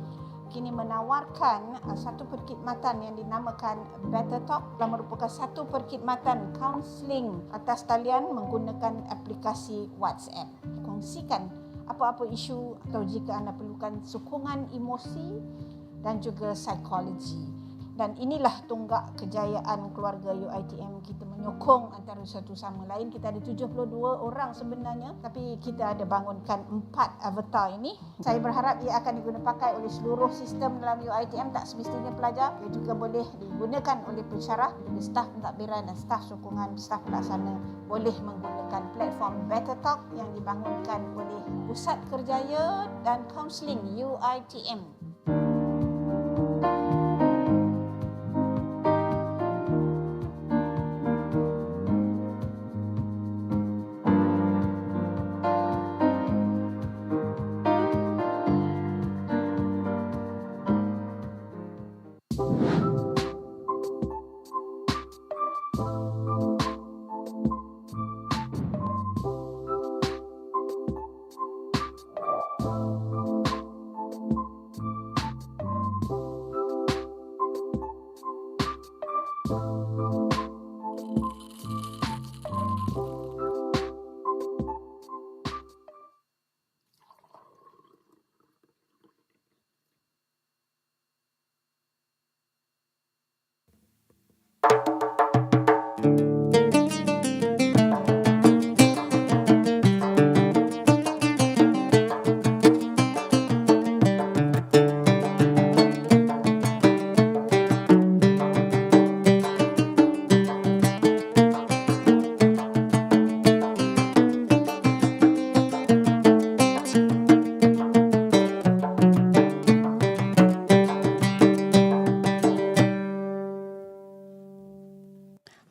kini menawarkan satu perkhidmatan yang dinamakan Better Talk, yang merupakan satu perkhidmatan kaunseling atas talian menggunakan aplikasi WhatsApp. Kongsikan apa-apa isu atau jika anda perlukan sokongan emosi dan juga psikologi. Dan inilah tonggak kejayaan keluarga UiTM. Kita menyokong antara satu sama lain. Kita ada 72 orang sebenarnya, tapi kita ada bangunkan 4 avatar ini. Saya berharap ia akan digunakan oleh seluruh sistem dalam UiTM, tak semestinya pelajar. Ia juga boleh digunakan oleh pensyarah, staf pentadbiran dan staf sokongan, staf pelaksana boleh menggunakan platform Better Talk yang dibangunkan oleh Pusat Kerjaya dan Kaunseling UiTM.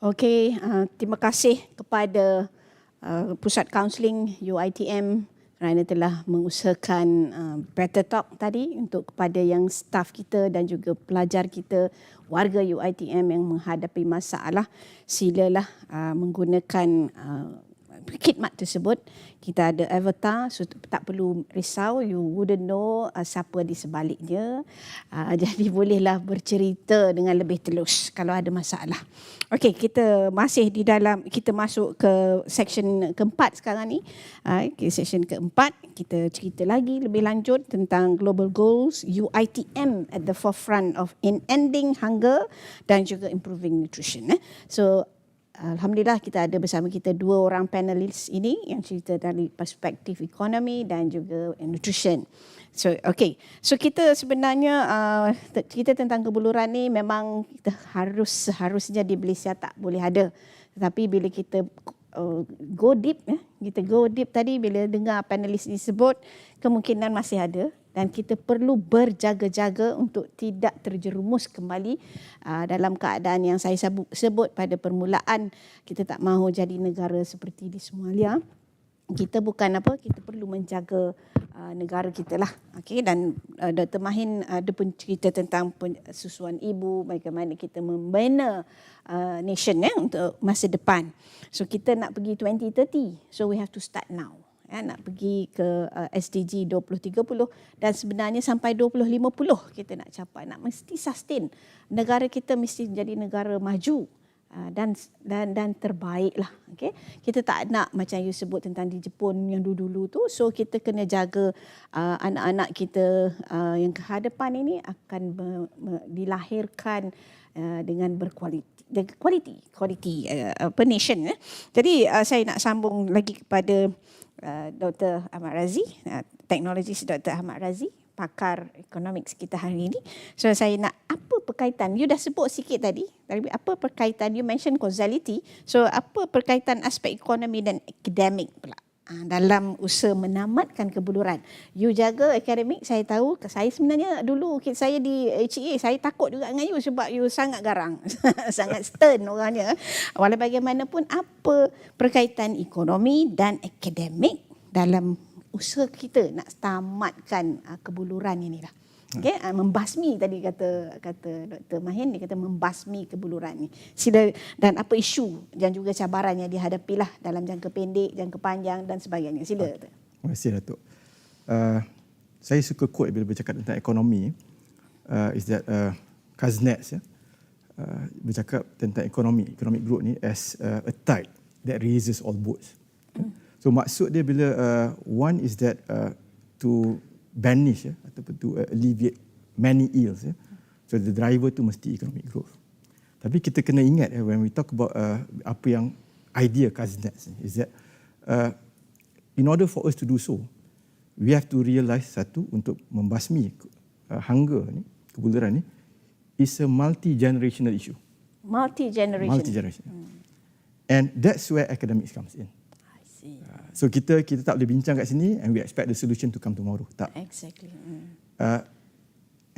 Okey, terima kasih kepada Pusat Kaunseling UiTM kerana telah mengusahakan Better Talk tadi untuk kepada yang staf kita dan juga pelajar kita, warga UiTM yang menghadapi masalah. Silalah menggunakan khidmat tersebut. Kita ada avatar, so tak perlu risau, you wouldn't know siapa di sebaliknya. Jadi bolehlah bercerita dengan lebih telus kalau ada masalah. Okey, kita masih di dalam, kita masuk ke section keempat sekarang ni. Section keempat, kita cerita lagi lebih lanjut tentang global goals UiTM at the forefront of in ending hunger dan juga improving nutrition. So alhamdulillah kita ada bersama kita 2 orang panelis ini yang cerita dari perspektif ekonomi dan juga nutrition. So okay, so kita sebenarnya kita tentang kebuluran ni memang kita seharusnya di Malaysia tak boleh ada. Tetapi bila kita go deep, kita go deep tadi bila dengar panelis ini sebut, kemungkinan masih ada. Dan kita perlu berjaga-jaga untuk tidak terjerumus kembali dalam keadaan yang saya sebut pada permulaan. Kita tak mahu jadi negara seperti di Somalia. Kita bukan apa, kita perlu menjaga negara kita lah. Okay? Dan Dr. Mahin ada pun cerita tentang susuan ibu, bagaimana kita membina nation untuk masa depan. So kita nak pergi 2030, so we have to start now. Nak pergi ke SDG 2030 dan sebenarnya sampai 2050 kita nak capai, nak mesti sustain. Negara kita mesti jadi negara maju dan terbaik lah. Okay? Kita tak nak macam you sebut tentang di Jepun yang dulu-dulu tu. So kita kena jaga anak-anak kita yang ke hadapan ini akan dilahirkan dengan berkualiti. Nation. Jadi saya nak sambung lagi kepada Dr. Ahmad Rozie, teknologis Dr. Ahmad Rozie, pakar economics kita hari ini. So saya nak, apa perkaitan, you dah sebut sikit tadi, apa perkaitan, you mention causality, so apa perkaitan aspek ekonomi dan akademik pula dalam usaha menamatkan kebuluran? You jaga akademik, saya tahu, saya sebenarnya dulu saya di HEA, saya takut juga dengan you sebab you sangat garang, sangat stern orangnya. Walau bagaimanapun, apa perkaitan ekonomi dan akademik dalam usaha kita nak tamatkan kebuluran inilah? Okay, membasmi tadi kata Dr. Mahin, dia kata membasmi kebuluran ni. Sila, dan apa isu dan juga cabaran yang dihadapilah dalam jangka pendek, jangka panjang dan sebagainya. Sila. Terima kasih Datuk. Saya suka quote bila bercakap tentang ekonomi, is that Kuznets bercakap tentang economic growth ni as a tide that raises all boats. So maksud dia bila one is that to banish ataupun to alleviate many ills. So the driver tu mesti economic growth. Tapi kita kena ingat when we talk about apa yang idea Kuznets is that in order for us to do so, we have to realize satu, untuk membasmi hunger ni, kebuluran ni, is a multi-generational issue. Multi-generation. And that's where academics comes in. I see. So kita tak boleh bincang kat sini and we expect the solution to come tomorrow. Tak. Exactly.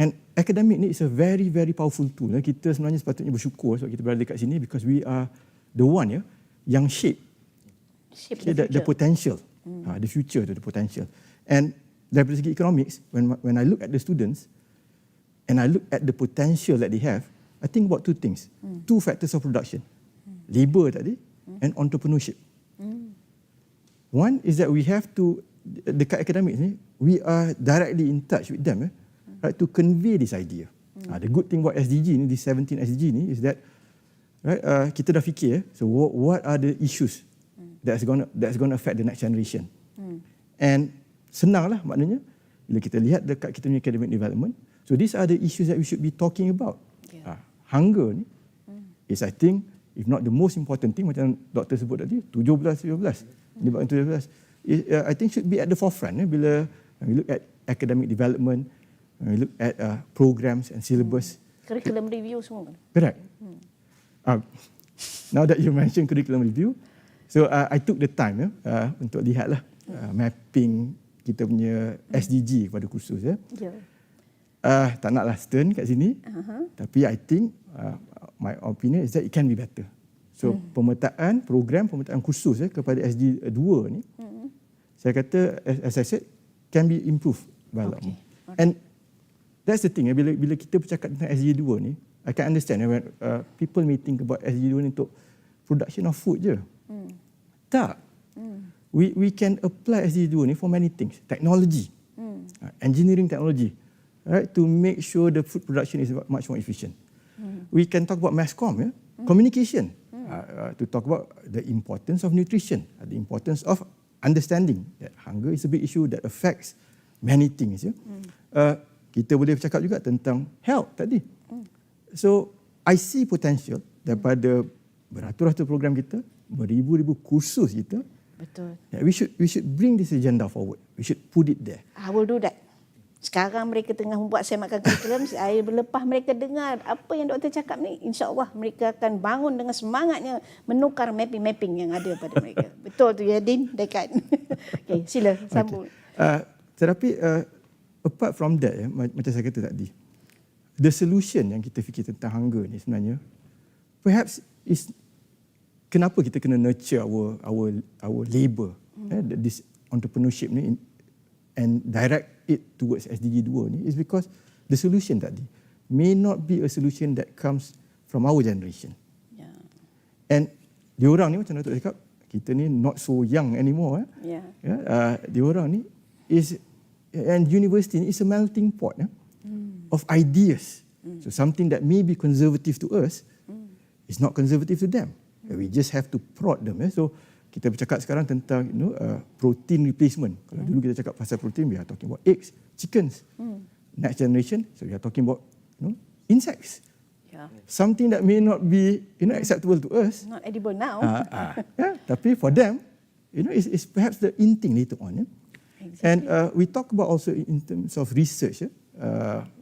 And academic ni is a very, very powerful tool. Kita sebenarnya sepatutnya bersyukur sebab kita berada dekat sini because we are the one yang shape the potential. The future to the potential. And dari segi economics, when I look at the students and I look at the potential that they have, I think about two things. Two factors of production. Labor tadi and entrepreneurship. One is that we have to, dekat academics ni, we are directly in touch with them right, to convey this idea. The good thing about SDG ni, this 17 SDG ni, is that right, kita dah fikir, so what are the issues that's going to affect the next generation. And senang lah maknanya, bila kita lihat dekat kita punya academic development, so these are the issues that we should be talking about. Hunger ni is, I think, if not the most important thing, macam doktor sebut tadi, 17 I think should be at the forefront bila we look at academic development, when we look at programs and syllabus. Curriculum review semua. Correct. Now that you mentioned curriculum review, so I took the time untuk lihatlah mapping kita punya SDG kepada kursus. Tak naklah stern kat sini, tapi I think my opinion is that it can be better. So pemetaan kursus kepada SDG 2 ni, saya kata as I said, can be improved by a lot more. And that's the thing, bila kita bercakap tentang SDG 2 ni, I can understand when people may think about SDG 2 ni untuk production of food je. Tak. We can apply SDG 2 ni for many things. Technology, engineering technology, right, to make sure the food production is much more efficient. We can talk about mass communication, to talk about the importance of nutrition, the importance of understanding that hunger is a big issue that affects many things. Kita boleh bercakap juga tentang health tadi. So I see potential daripada beratur-ratur program kita, beribu-ribu kursus kita. Betul. Yeah, we should bring this agenda forward. We should put it there. I will do that. Sekarang mereka tengah membuat semakan kurikulum. Saya berlepas mereka dengar apa yang doktor cakap ni, insya-Allah mereka akan bangun dengan semangatnya menukar mapping-mapping yang ada pada mereka. Betul tu ya, Din, dekat. Okey, sila sambung. Tetapi apart from that, macam saya kata tadi, the solution yang kita fikir tentang hunger ni sebenarnya perhaps is kenapa kita kena nurture our labor, this entrepreneurship ni, and direct it towards SDG 2 ni, is because the solution tadi may not be a solution that comes from our generation. And diorang ni macam Datuk cakap, kita ni not so young anymore. Diorang ni is, and university ni is a melting pot of ideas. So something that may be conservative to us is not conservative to them. We just have to prod them. So kita bercakap sekarang tentang protein replacement. Kalau dulu kita cakap pasal protein, we are talking about eggs, chickens. Next generation, so we are talking about insects. Something that may not be acceptable to us. Not edible now. Tapi for them, it's perhaps the in thing later on. Exactly. And we talk about also in terms of research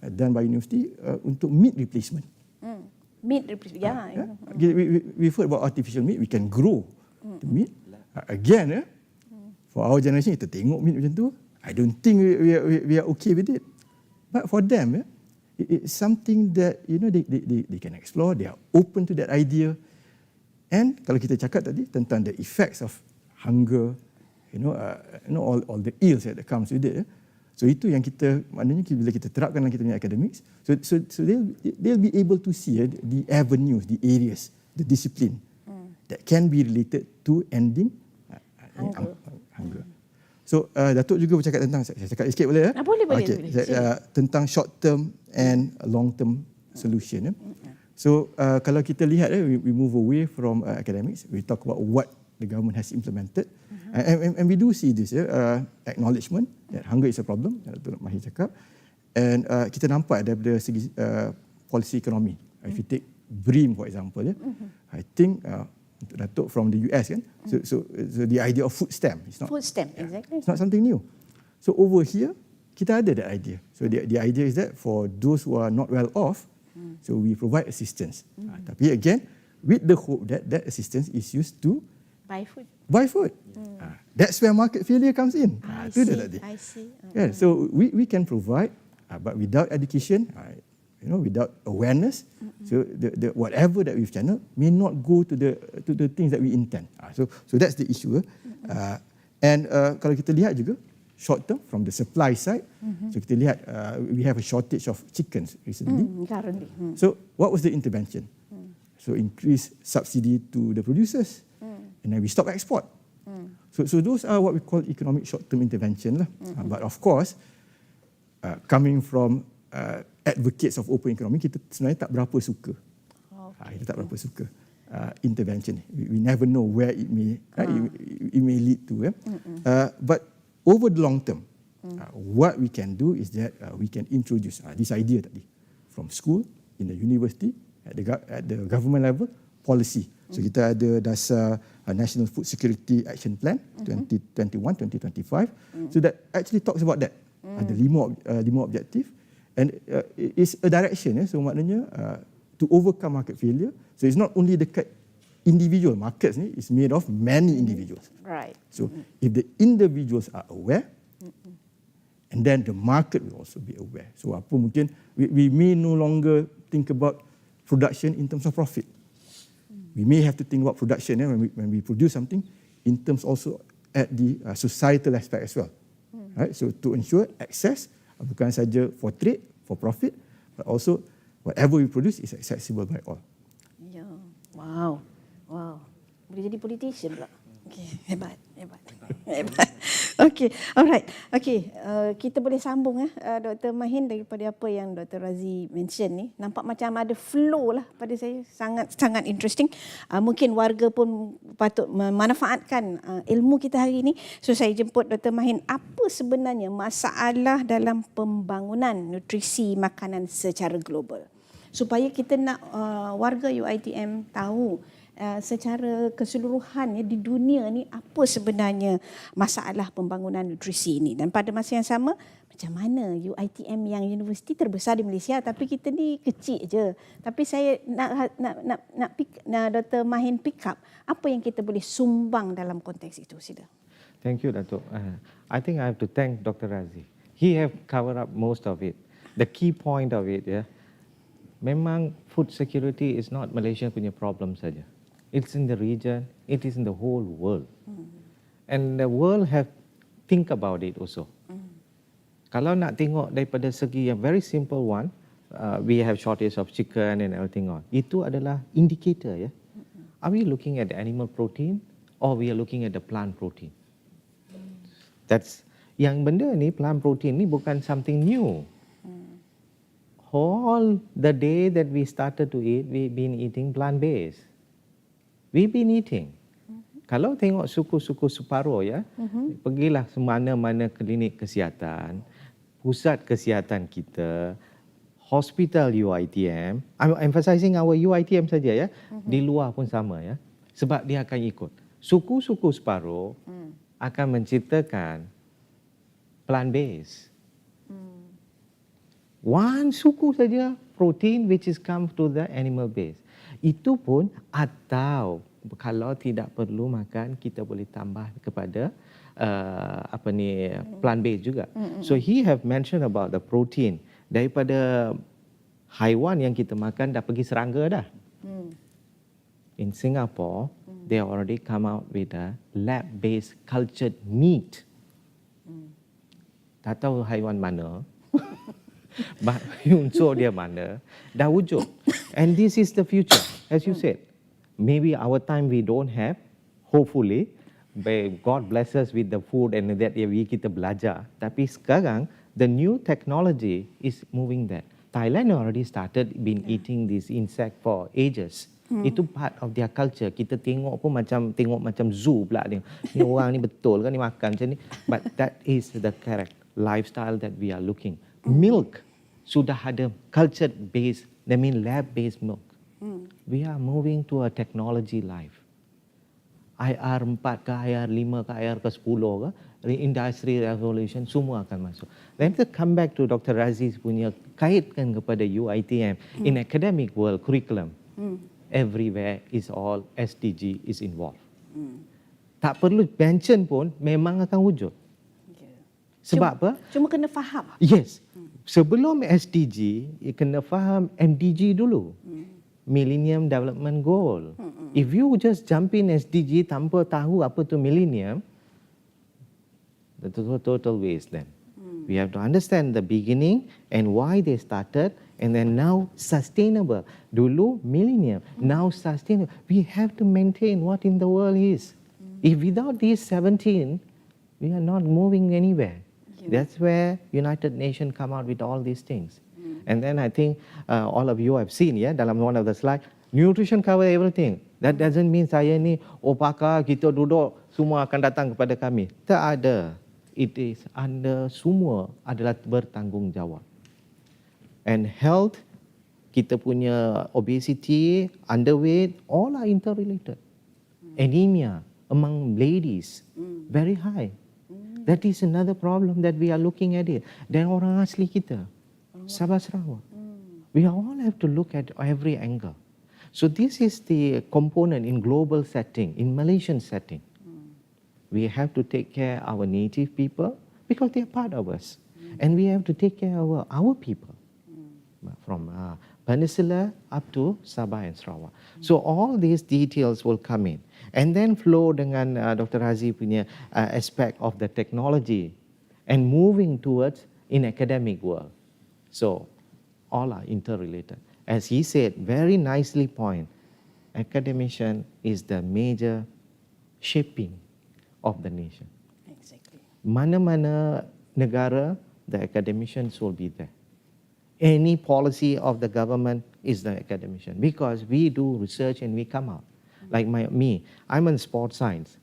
done by university untuk meat replacement. Meat replacement, we've heard about artificial meat. We can grow the meat. Again, for our generation, kita tengok meat macam tu, I don't think we are okay with it. But for them, it's something that they can explore. They are open to that idea. And kalau kita cakap tadi tentang the effects of hunger, all the ills that comes with it. So itu yang kita, maknanya bila kita terapkan dalam kita punya academics, so they'll be able to see the avenues, the areas, the discipline that can be related to ending hunger. So Datuk juga bercakap tentang, saya cakap sikit boleh ya? Boleh. Tentang short term and long term solution. So kalau kita lihat, we move away from academics, we talk about what the government has implemented, and we do see this acknowledgement that hunger is a problem, yang Dr. Mahir cakap, and kita nampak daripada segi policy ekonomi. If you take BRIM for example, I think untuk Datuk from the US kan, so the idea of food stamp, it's not Food stamp, exactly. It's not something new. So over here kita ada that idea. So the idea is that for those who are not well off, so we provide assistance. Tapi again, with the hope that that assistance is used to buy food. That's where market failure comes in. I see. Yeah, so we can provide, but without education, without awareness, so the whatever that we've channeled may not go to the things that we intend. So that's the issue. And kalau kita lihat juga short term from the supply side, so kita lihat we have a shortage of chickens recently. Currently. So what was the intervention? So increase subsidy to the producers, and then we stop export. So those are what we call economic short-term intervention lah. But of course, coming from advocates of open economy, kita sebenarnya tak berapa suka. Kita tak berapa suka intervention. We never know where it may lead to. But over the long term, what we can do is that we can introduce this idea tadi from school, in the university, at the government level, policy. So kita ada dasar National Food Security Action Plan 2021-2025. So that actually talks about that. Ada lima objektif, and it's a direction. So maknanya to overcome market failure. So it's not only dekat individual markets ni, it's made of many individuals. Right. So if the individuals are aware, and then the market will also be aware. So apa mungkin we may no longer think about production in terms of profit. We may have to think about production when we produce something in terms also at the societal aspect as well. Right? So to ensure access, bukan saja for trade, for profit, but also whatever we produce is accessible by all. Ya, wow. Boleh jadi politician pula. Okay, hebat. Okay, alright. Okay, kita boleh sambung Dr. Mahin daripada apa yang Dr. Rozie mention ni. Nampak macam ada flow lah pada saya. Sangat interesting. Mungkin warga pun patut memanfaatkan ilmu kita hari ini. So saya jemput Dr. Mahin, apa sebenarnya masalah dalam pembangunan nutrisi makanan secara global? Supaya kita nak warga UiTM tahu secara keseluruhan di dunia ni apa sebenarnya masalah pembangunan nutrisi ini, dan pada masa yang sama macam mana UiTM yang universiti terbesar di Malaysia tapi kita ni kecil je. Tapi saya nak Dr. Mahin pick up apa yang kita boleh sumbang dalam konteks itu. Sila. Thank you, Datuk. I think I have to thank Dr. Rozie. He have covered up most of it. The key point of it, memang food security is not Malaysia punya problem saja. It's in the region, it is in the whole world. And the world have think about it also. Kalau nak tengok daripada segi yang very simple one, we have shortage of chicken and everything on. Itu adalah indicator Are we looking at the animal protein or we are looking at the plant protein? That's yang benda ni, plant protein ni bukan something new. All the day that we started to eat, we've been eating plant-based. We've been eating. Kalau tengok suku-suku separuh pergilah semana-mana klinik kesihatan, pusat kesihatan kita, hospital UiTM, I'm emphasizing our UiTM saja di luar pun sama sebab dia akan ikut. Suku-suku separuh akan menciptakan plant-based. One suku saja protein which is come to the animal base. Itu pun atau kalau tidak perlu makan, kita boleh tambah kepada plant based juga. So he have mentioned about the protein daripada haiwan yang kita makan dah pergi serangga dah. In Singapore, they already come out with a lab based cultured meat. tak tahu haiwan mana, but unsur dia mana, dah wujud. And this is the future, as you said. Maybe our time we don't have, hopefully, God bless us with the food and that kita belajar. Tapi sekarang, the new technology is moving there. Thailand already started been eating this insect for ages. Itu part of their culture. Kita tengok pun macam zoo pula ni. Ni orang ni betul kan ni makan macam ni. But that is the correct lifestyle that we are looking. Milk sudah ada culture based, that mean lab based milk. We are moving to a technology life. IR 4 ke IR 5 ke IR ke 10 ke, industry revolution semua akan masuk. Then to come back to Dr. Rozie punya kaitkan kepada UiTM in academic world curriculum. Everywhere is all SDG is involved. Tak perlu mention pun memang akan wujud. Sebab apa? Cuma kena faham. Yes. Sebelum SDG, kena faham MDG dulu. Millennium Development Goal. If you just jump in SDG tanpa tahu apa tu millennium, that's a total waste then. We have to understand the beginning and why they started, and then now sustainable. Dulu millennium, now sustainable. We have to maintain what in the world is. If without these 17, we are not moving anywhere. That's where United Nations come out with all these things. And then I think all of you have seen, dalam one of the slides, nutrition cover everything. That doesn't mean saya ni, pakar, kita duduk, semua akan datang kepada kami. Tak ada. It is under semua adalah bertanggungjawab. And health, kita punya obesity, underweight, all are interrelated. Anemia among ladies, very high. That is another problem that we are looking at it. Dan orang asli kita, Sabah Sarawak. We all have to look at every angle. So this is the component in global setting, in Malaysian setting. We have to take care of our native people because they are part of us. And we have to take care of our people from Peninsula up to Sabah and Sarawak. So all these details will come in. And then flow dengan Dr. Rozie punya aspect of the technology and moving towards in academic world. So all are interrelated. As he said, very nicely point, academician is the major shaping of the nation. Exactly. Mana-mana negara, the academicians will be there. Any policy of the government is the academician because we do research and we come out. Like me, I'm in sports science,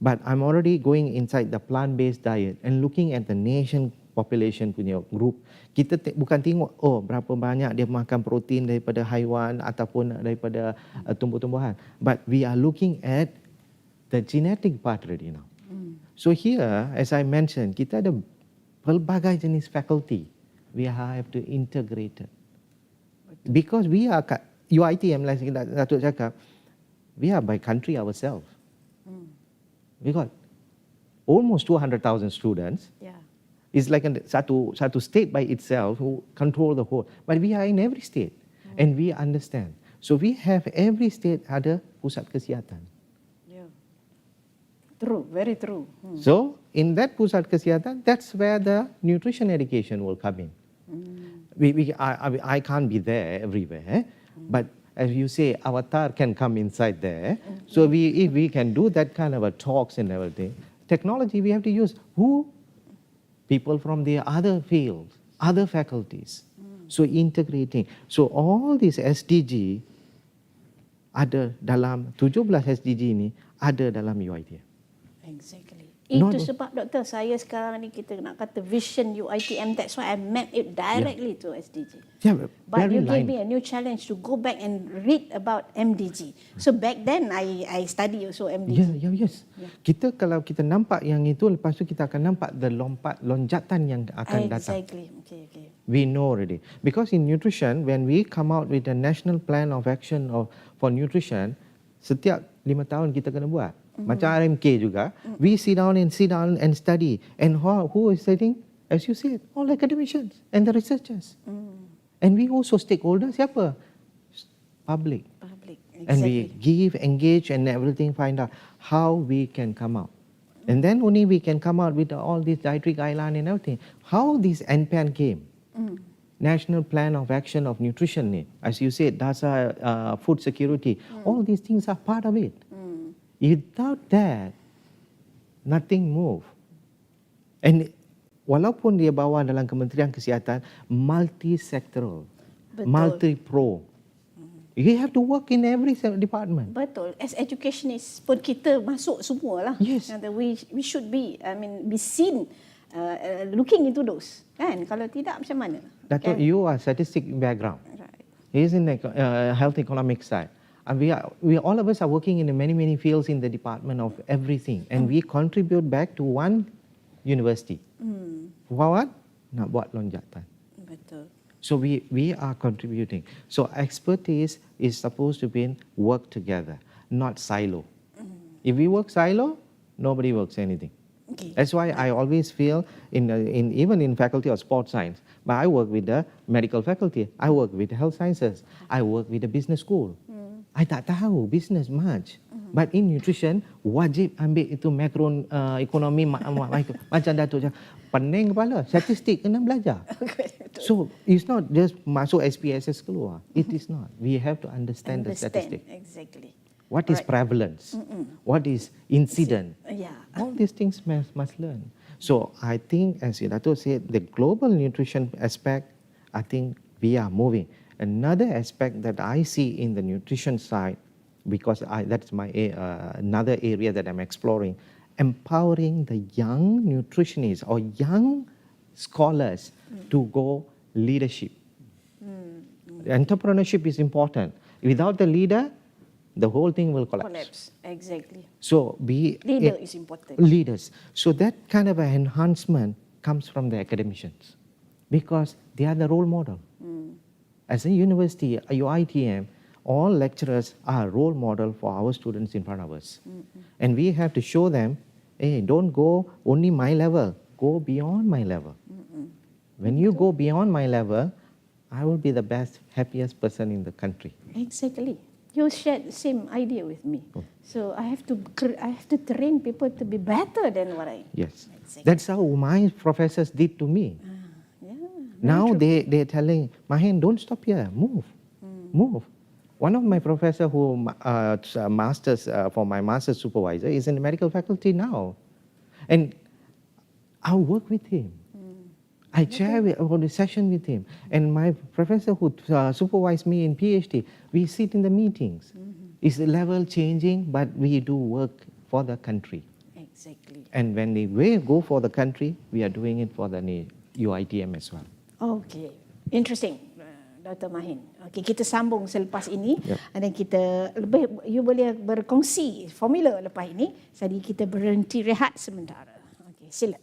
but I'm already going inside the plant-based diet and looking at the nation population punya group. Kita bukan tengok, berapa banyak dia makan protein daripada haiwan ataupun daripada tumbuh-tumbuhan. But we are looking at the genetic part already now. So here, as I mentioned, kita ada pelbagai jenis faculty. We have to integrate it. Because we are, UiTM, like Datuk cakap, we are by country ourselves. We got almost 200,000 students. Yeah. It's like satu state by itself who control the whole. But we are in every state and we understand. So we have every state ada pusat kesihatan. Yeah. True, very true. So in that pusat kesihatan, that's where the nutrition education will come in. I can't be there everywhere, but as you say, Avatar can come inside there. So if we can do that kind of a talks and everything, technology we have to use. Who? People from the other fields, other faculties. So integrating. So all this SDG ada dalam 17 SDG ini ada dalam UiTM. Exactly. Itu sebab doktor, saya sekarang ni kita nak kata vision UiTM, that's why I map it directly to SDG. Yeah, But you gave me a new challenge to go back and read about MDG. So back then I study also MDG. Yes. Kita kalau kita nampak yang itu, lepas tu kita akan nampak the lonjatan yang akan datang. Exactly. Okay. We know already. Because in nutrition, when we come out with a national plan of action for nutrition, setiap 5 tahun kita kena buat. Macam RMK juga, we sit down and study. And who is studying? As you said, all academicians and the researchers. And we also stakeholders, siapa? Public. Exactly. And we give, engage and everything, find out how we can come out. And then only we can come out with all these dietary guidelines and everything. How this NPAN came? National Plan of Action of Nutrition ni, as you said, DASA, food security, all these things are part of it. Without that, nothing move. And walaupun dia bawa dalam Kementerian Kesihatan, multi-sectoral, Betul. multi-pro. You have to work in every department. Betul. As educationists pun kita masuk semua lah. Yes. And we should be, be seen looking into those. Kan? Kalau tidak macam mana? Dato', you are statistic background. Right. He is in the health economic side. And we all of us are working in many fields in the department of everything. And we contribute back to one university. For what? Nak buat lonjatan. Betul. So we are contributing. So expertise is supposed to be work together, not silo. If we work silo, nobody works anything. Okay. That's why I always feel even in faculty of sports science, but I work with the medical faculty, I work with health sciences, I work with the business school. I tak tahu business much. But in nutrition, wajib ambil itu makroekonomi macam Datuk cakap, pening kepala, statistik kena belajar. So it's not just masuk SPSS keluar. It is not. We have to understand the statistic. Exactly. What is prevalence? What is incident? Yeah. All these things must learn. So I think, as Dato' said, the global nutrition aspect, I think we are moving. Another aspect that I see in the nutrition side, because that's my another area that I'm exploring, empowering the young nutritionists or young scholars to go leadership. Entrepreneurship is important. Without the leader, the whole thing will collapse. Exactly. So Leader is important. Leaders. So that kind of an enhancement comes from the academicians because they are the role model. As a university, UITM, all lecturers are role model for our students in front of us. And we have to show them, hey, don't go only my level, go beyond my level. When you go beyond my level, I will be the best, happiest person in the country. Exactly. You shared the same idea with me. So I have to train people to be better than what I. Yes. Exactly. That's how my professors did to me. Now they're telling, Mahin, don't stop here, move, move. One of my professor who masters for my master's supervisor is in the medical faculty now. And I'll work with him. I chair about the session with him. And my professor who supervised me in PhD, we sit in the meetings. Is the level changing, but we do work for the country. Exactly. And when we go for the country, we are doing it for the UITM as well. Okay, interesting, Dr. Mahin. Okay, kita sambung selepas ini dan kita you boleh berkongsi formula lepas ini. Jadi kita berhenti rehat sementara. Okay, sila.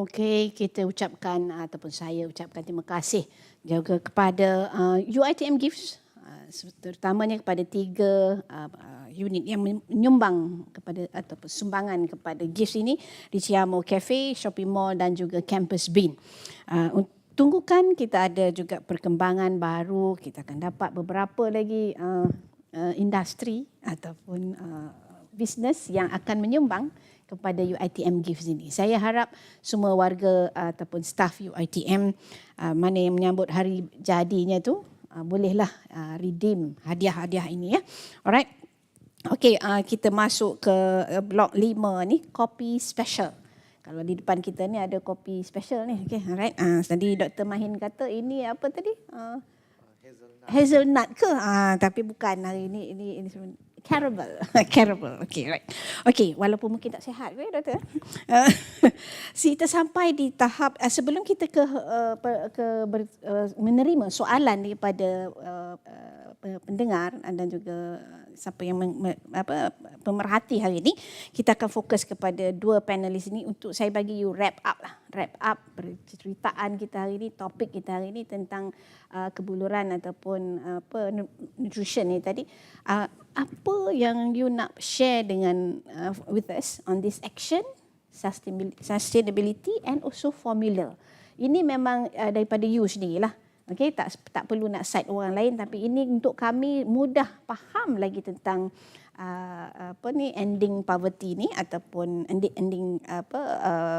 Okey, kita ucapkan ataupun saya ucapkan terima kasih juga kepada UiTM Gives, terutamanya kepada 3 unit yang menyumbang kepada ataupun sumbangan kepada Gives ini, di Ciamo Cafe, Shopping Mall dan juga Campus Bean. Tunggukan, kita ada juga perkembangan baru, kita akan dapat beberapa lagi industri ataupun bisnes yang akan menyumbang kepada UiTM Gives ini. Saya harap semua warga ataupun staf UiTM mana yang menyambut hari jadinya tu bolehlah redeem hadiah-hadiah ini ya. Alright. Okey, kita masuk ke blok 5 ni, kopi special. Kalau di depan kita ni ada kopi special ni. Okey, alright. Tadi Dr. Mahin kata ini apa tadi? Hazelnut ke? Tapi bukan hari ini caramel. Caramel. Okey, right. Okey, walaupun mungkin tak sihat ke doktor. Kita sampai di tahap sebelum kita menerima soalan daripada pendengar dan juga siapa yang pemerhati hari ini, kita akan fokus kepada 2 panelis ini untuk saya bagi you wrap up lah. Wrap up perceritaan kita hari ini, topik kita hari ini tentang kebuluran ataupun nutrition ni tadi. Apa yang you nak share dengan with us on this action, sustainability and also formula. Ini memang daripada you sendirilah. Okey, tak perlu nak cite orang lain, tapi ini untuk kami mudah faham lagi tentang ending poverty ni ataupun ending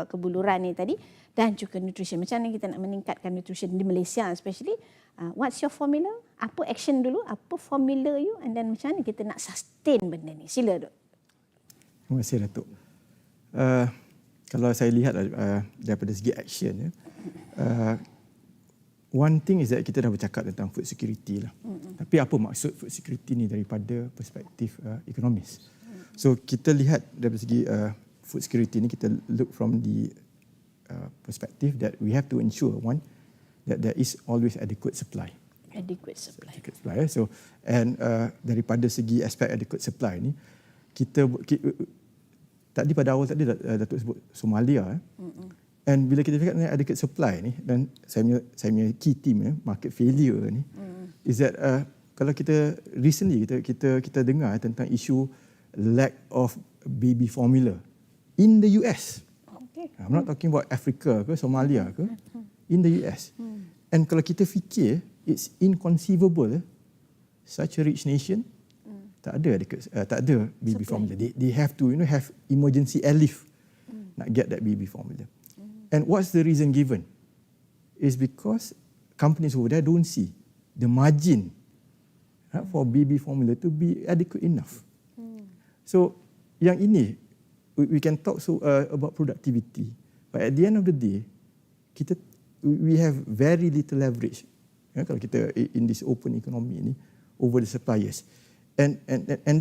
kebuluran ni tadi, dan juga nutrition. Macam mana kita nak meningkatkan nutrition di Malaysia especially. What's your formula? Apa action dulu? Apa formula you? And then macam mana kita nak sustain benda ni? Sila Dok. Terima kasih Datuk. Kalau saya lihat daripada segi action, one thing is that kita dah bercakap tentang food security lah. Tapi apa maksud food security ni daripada perspektif ekonomis? So kita lihat daripada segi food security ni, kita look from the perspective that we have to ensure one, that there is always adequate supply. Adequate supply. Adequate supply. So and daripada segi aspek adequate supply ni, kita tadi pada awal tadi Datuk sebut Somalia. And bila kita cakap tentang adequate supply ni, dan saya punya key team market failure ni, is that kalau kita recently kita dengar tentang isu lack of baby formula in the US. Okay. I'm not talking about Africa ke Somalia ke, in the US. And kalau kita fikir, it's inconceivable such a rich nation tak ada baby formula. They have to have emergency airlift nak get that baby formula. And what's the reason given? Is because companies over there don't see the margin for baby formula to be adequate enough. So yang ini we can talk about productivity, but at the end of the day we have very little leverage kalau kita in this open economy ni over the suppliers, and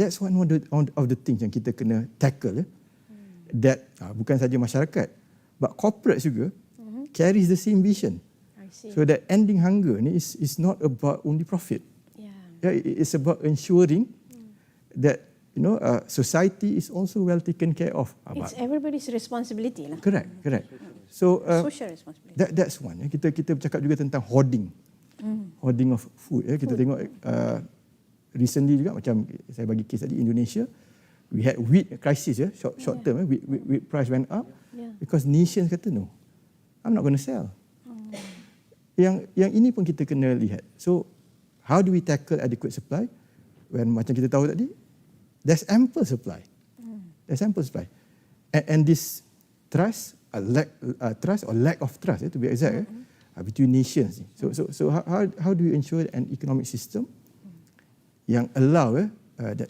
that's one of the things yang kita kena tackle, that bukan saja masyarakat but corporates juga carries the same vision. So that ending hunger ni is not about only profit. It's about ensuring that society is also well taken care of. It's everybody's responsibility lah. Correct. So social responsibility. That's one. Kita bercakap juga tentang hoarding. Hoarding of food. Kita tengok recently juga, macam saya bagi kes tadi, Indonesia, we had wheat crisis, short term, wheat price went up because nations kata no, I'm not going to sell. Yang ini pun kita kena lihat. So how do we tackle adequate supply when macam kita tahu tadi, there's ample supply. There's ample supply. And this trust or lack of trust, to be exact, between nations. So how do you ensure an economic system yang allow that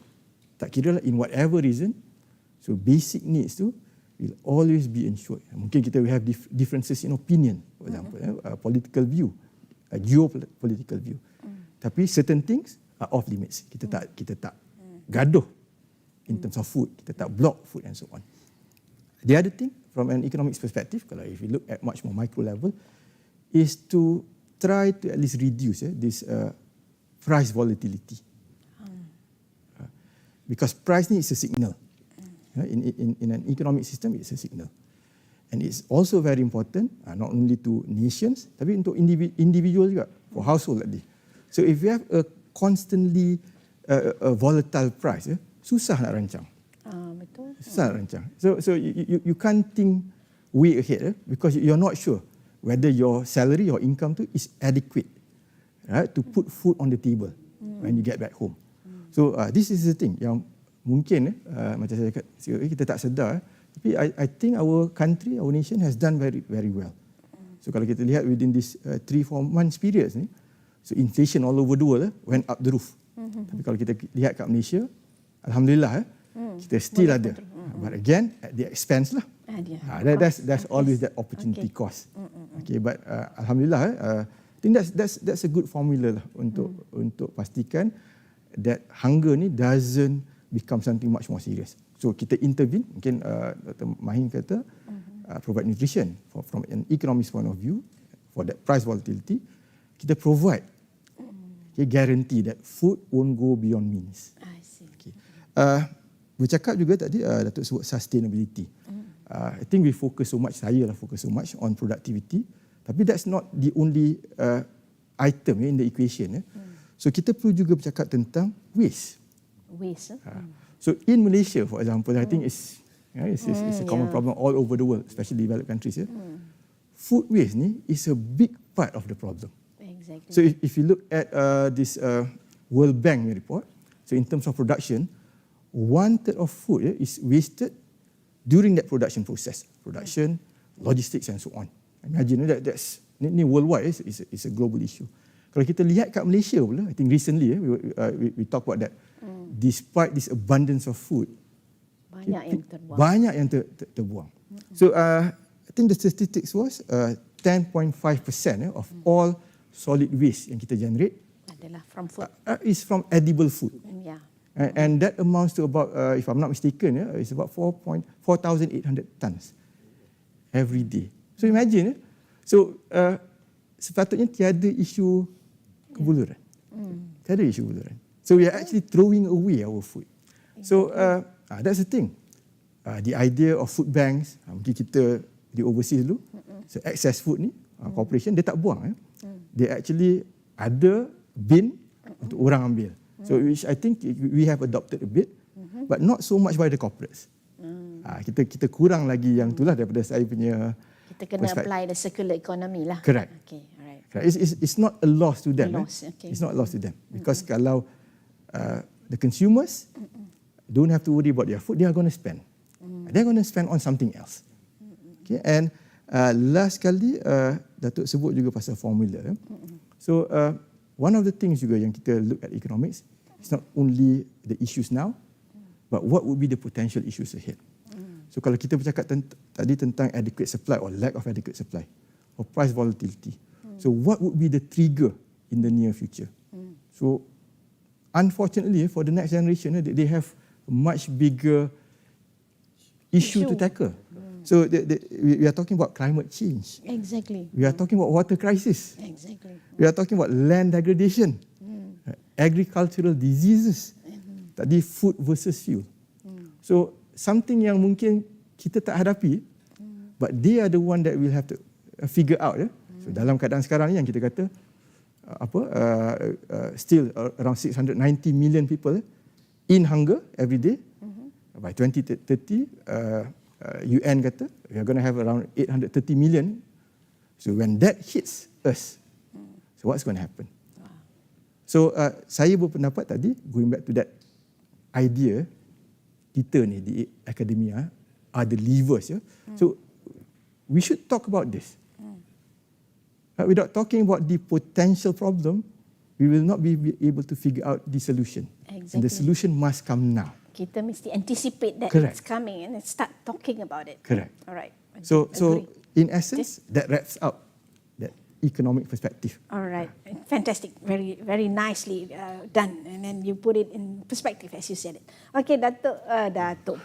tak kira in whatever reason, so basic needs tu will always be ensured. Mungkin kita will have differences in opinion, for example, political view, geopolitical view. Tapi certain things are off limits. Kita tak gaduh in terms of food, kita tak block food and so on. The other thing, from an economics perspective, kalau if you look at much more micro level, is to try to at least reduce this price volatility. Because price ni is a signal. In an economic system, it's a signal. And it's also very important, not only to nations, tapi untuk individual juga, for household tadi. So if you have a constantly a volatile price, susah nak rancang. Betul. Susah nak rancang. So you can't think way ahead because you're not sure whether your salary or income tu is adequate, right, to put food on the table when you get back home. So this is the thing yang mungkin macam saya cakap, kita tak sedar. Tapi I think our country, our nation has done very, very well. So kalau kita lihat within this 3-4 months periods ni, so inflation all over the world went up the roof. Tapi kalau kita lihat kat Malaysia, alhamdulillah kita still ada. But again at the expense lah. That's always that opportunity cost. Okay, but alhamdulillah, I think that's a good formula lah untuk pastikan that hunger ni doesn't become something much more serious. So kita intervene, mungkin Dr. Mahin kata, provide nutrition from an economist point of view for that price volatility. Kita provide guarantee that food won't go beyond means. I see. Okay. Bercakap juga tadi Datuk sebut sustainability. I think we focus so much, saya lah focus so much on productivity, tapi that's not the only item in the equation. So kita perlu juga bercakap tentang waste. Waste. So in Malaysia, for example, I think it's a common problem all over the world, especially developed countries. Food waste ni is a big part of the problem. Exactly. So if you look at this World Bank report, so in terms of production, 1/3 of food is wasted during that production process, logistics and so on. Imagine that's worldwide, it's a global issue. Kalau kita lihat kat Malaysia pula, I think recently we talk about that. Despite this abundance of food, banyak yang terbuang. So I think the statistics was 10.5% of all solid waste yang kita generate adalah from food. Is from edible food. Yeah. And that amounts to about, if I'm not mistaken, it's about 4,800 tons every day. So imagine, sepatutnya tiada isu kebuluran. Tiada isu kebuluran. So we are actually throwing away our food. So that's the thing. The idea of food banks, mungkin kita di overseas dulu, so excess food ni, corporation dia tak buang. Dia actually ada bin untuk orang ambil. So which I think we have adopted a bit, but not so much by the corporates. Kita kurang lagi yang itulah daripada saya punya. Kita kena apply the circular economy lah. Correct. Okay, alright. It's not a loss to them. Okay. It's not a loss to them because kalau the consumers don't have to worry about their food, they are going to spend. They're going to spend on something else. Okay, and last kali Datuk sebut juga pasal formula. So one of the things juga yang kita look at economics, it's not only the issues now, but what would be the potential issues ahead. So kalau kita bercakap tadi tentang adequate supply or lack of adequate supply, or price volatility, so what would be the trigger in the near future? So unfortunately for the next generation, they have a much bigger issue to tackle. So we are talking about climate change. Exactly. We are talking about water crisis. Exactly. We are talking about land degradation, agricultural diseases. Tadi food versus fuel. So something yang mungkin kita tak hadapi, but they are the one that will have to figure out. So dalam keadaan sekarang ni yang kita kata still around 690 million people in hunger every day. By 2030, UN kata we are going to have around 830 million. So when that hits us, so what's going to happen? So saya berpendapat tadi, going back to that idea, kita ni di akademia are the levers. So we should talk about this. Without talking about the potential problem, we will not be able to figure out the solution. Exactly. And the solution must come now. Kita mesti anticipate that Correct. it's coming and start talking about it. Correct. All right. So Agree. in essence, that wraps up that economic perspective. All right. Fantastic. Very, very nicely done. And then you put it in perspective as you said it. Okay, Datuk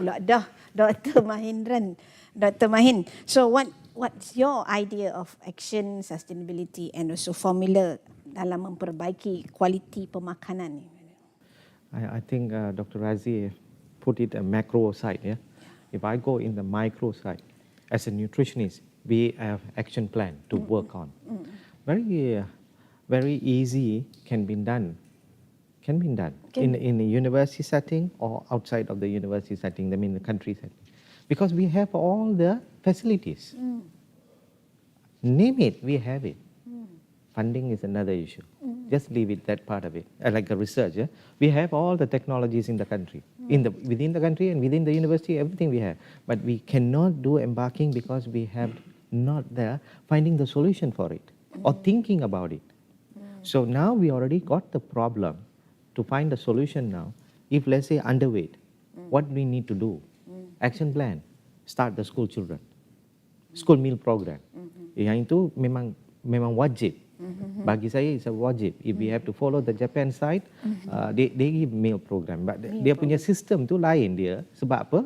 pula dah. Dr. Mahindran. Dr. Mahin. So what's your idea of action, sustainability and also formula dalam memperbaiki kualiti pemakanan ni? I think Dr. Rozie put it a macro side. Yeah? If I go in the micro side, as a nutritionist, we have action plan to work on. Very easy can be done. In a university setting or outside of the university setting, I mean the country setting. Because we have all the facilities. Name it, we have it. Funding is another issue. Just leave it, that part of it. Like a research, we have all the technologies in the country. Within the country and within the university, everything we have. But we cannot do embarking because we have not there finding the solution for it or thinking about it. So now we already got the problem to find a solution now. If let's say underweight, what do we need to do? Action plan, start the school children. School meal program. Yang itu memang wajib. Bagi saya it's a wajib. If we have to follow the Japan side, they give meal program. But dia punya system tu lain dia. Sebab apa?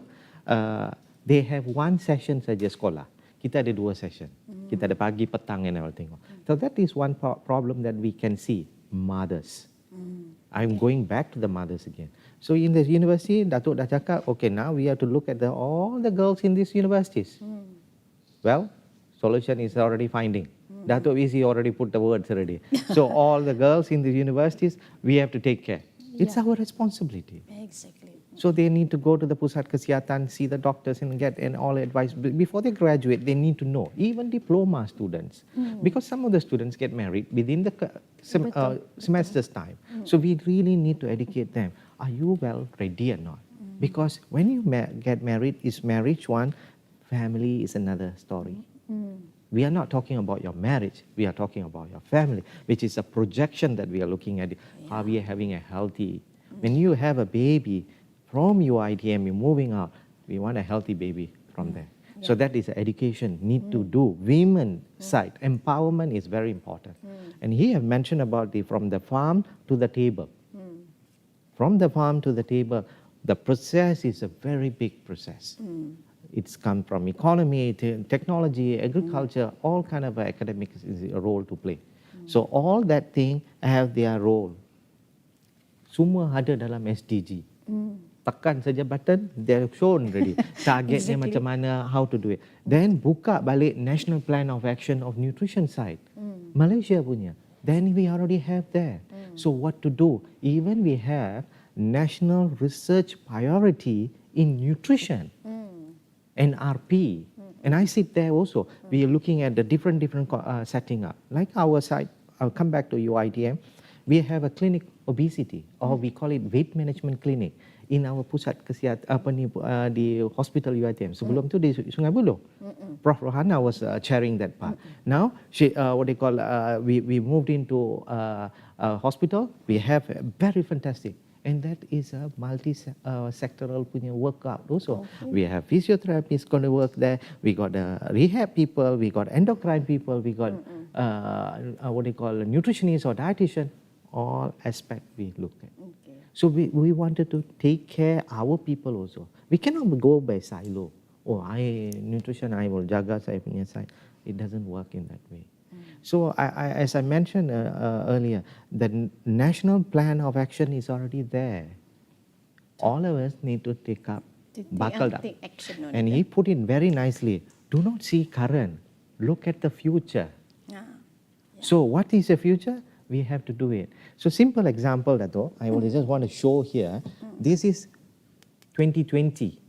They have one session saja sekolah. Kita ada 2 session. Kita ada pagi, petang and everything. So that is one problem that we can see. Mothers. I'm going back to the mothers again. So in the university, Datuk dah cakap, okay, now we have to look at all the girls in these universities. Well, solution is already finding. Datuk Wizi already put the words already. So all the girls in the universities, we have to take care. It's our responsibility. Exactly. So they need to go to the Pusat Kesihatan, see the doctors and get all advice. Before they graduate, they need to know, even diploma students. Because some of the students get married within the semester's time. So we really need to educate them. Are you well ready or not? Because when you get married, is marriage one, family is another story. We are not talking about your marriage, we are talking about your family, which is a projection that we are looking at. Are we having a healthy, when you have a baby, from your ITM, you're moving out, we want a healthy baby from there. So that is education, need to do. Women side, empowerment is very important. And he have mentioned about from the farm to the table. From the farm to the table, the process is a very big process. It's come from economy, technology, agriculture, all kind of academics is a role to play. So all that thing have their role. Semua ada dalam SDG. Tekan saja button, they're shown already. Targetnya macam mana, how to do it. Then buka balik National Plan of Action of Nutrition side. Malaysia punya. Then we already have there. So what to do? Even we have National Research Priority in Nutrition. NRP. And I sit there also. We are looking at the different setting up. Like our side, I'll come back to UITM. We have a clinic obesity, or we call it weight management clinic in our pusat kesihatan di hospital UITM. Sebelum tu di Sungai Buloh. Prof. Rohana was chairing that part. Now, we moved into hospital. We have very fantastic. And that is a multi-sectoral punya workout also. We have physiotherapists going to work there. We got rehab people. We got endocrine people. We got nutritionist or dietitian. All aspects we look at. So we wanted to take care our people also. We cannot go by silo. Nutrition, I will jaga saya punya side. It doesn't work in that way. So as I mentioned earlier, the National Plan of Action is already there. All of us need to take up, buckled up. Take action on And he put it very nicely. Do not see current. Look at the future. So what is the future? We have to do it. So simple example, Dato', I just want to show here. This is 2020.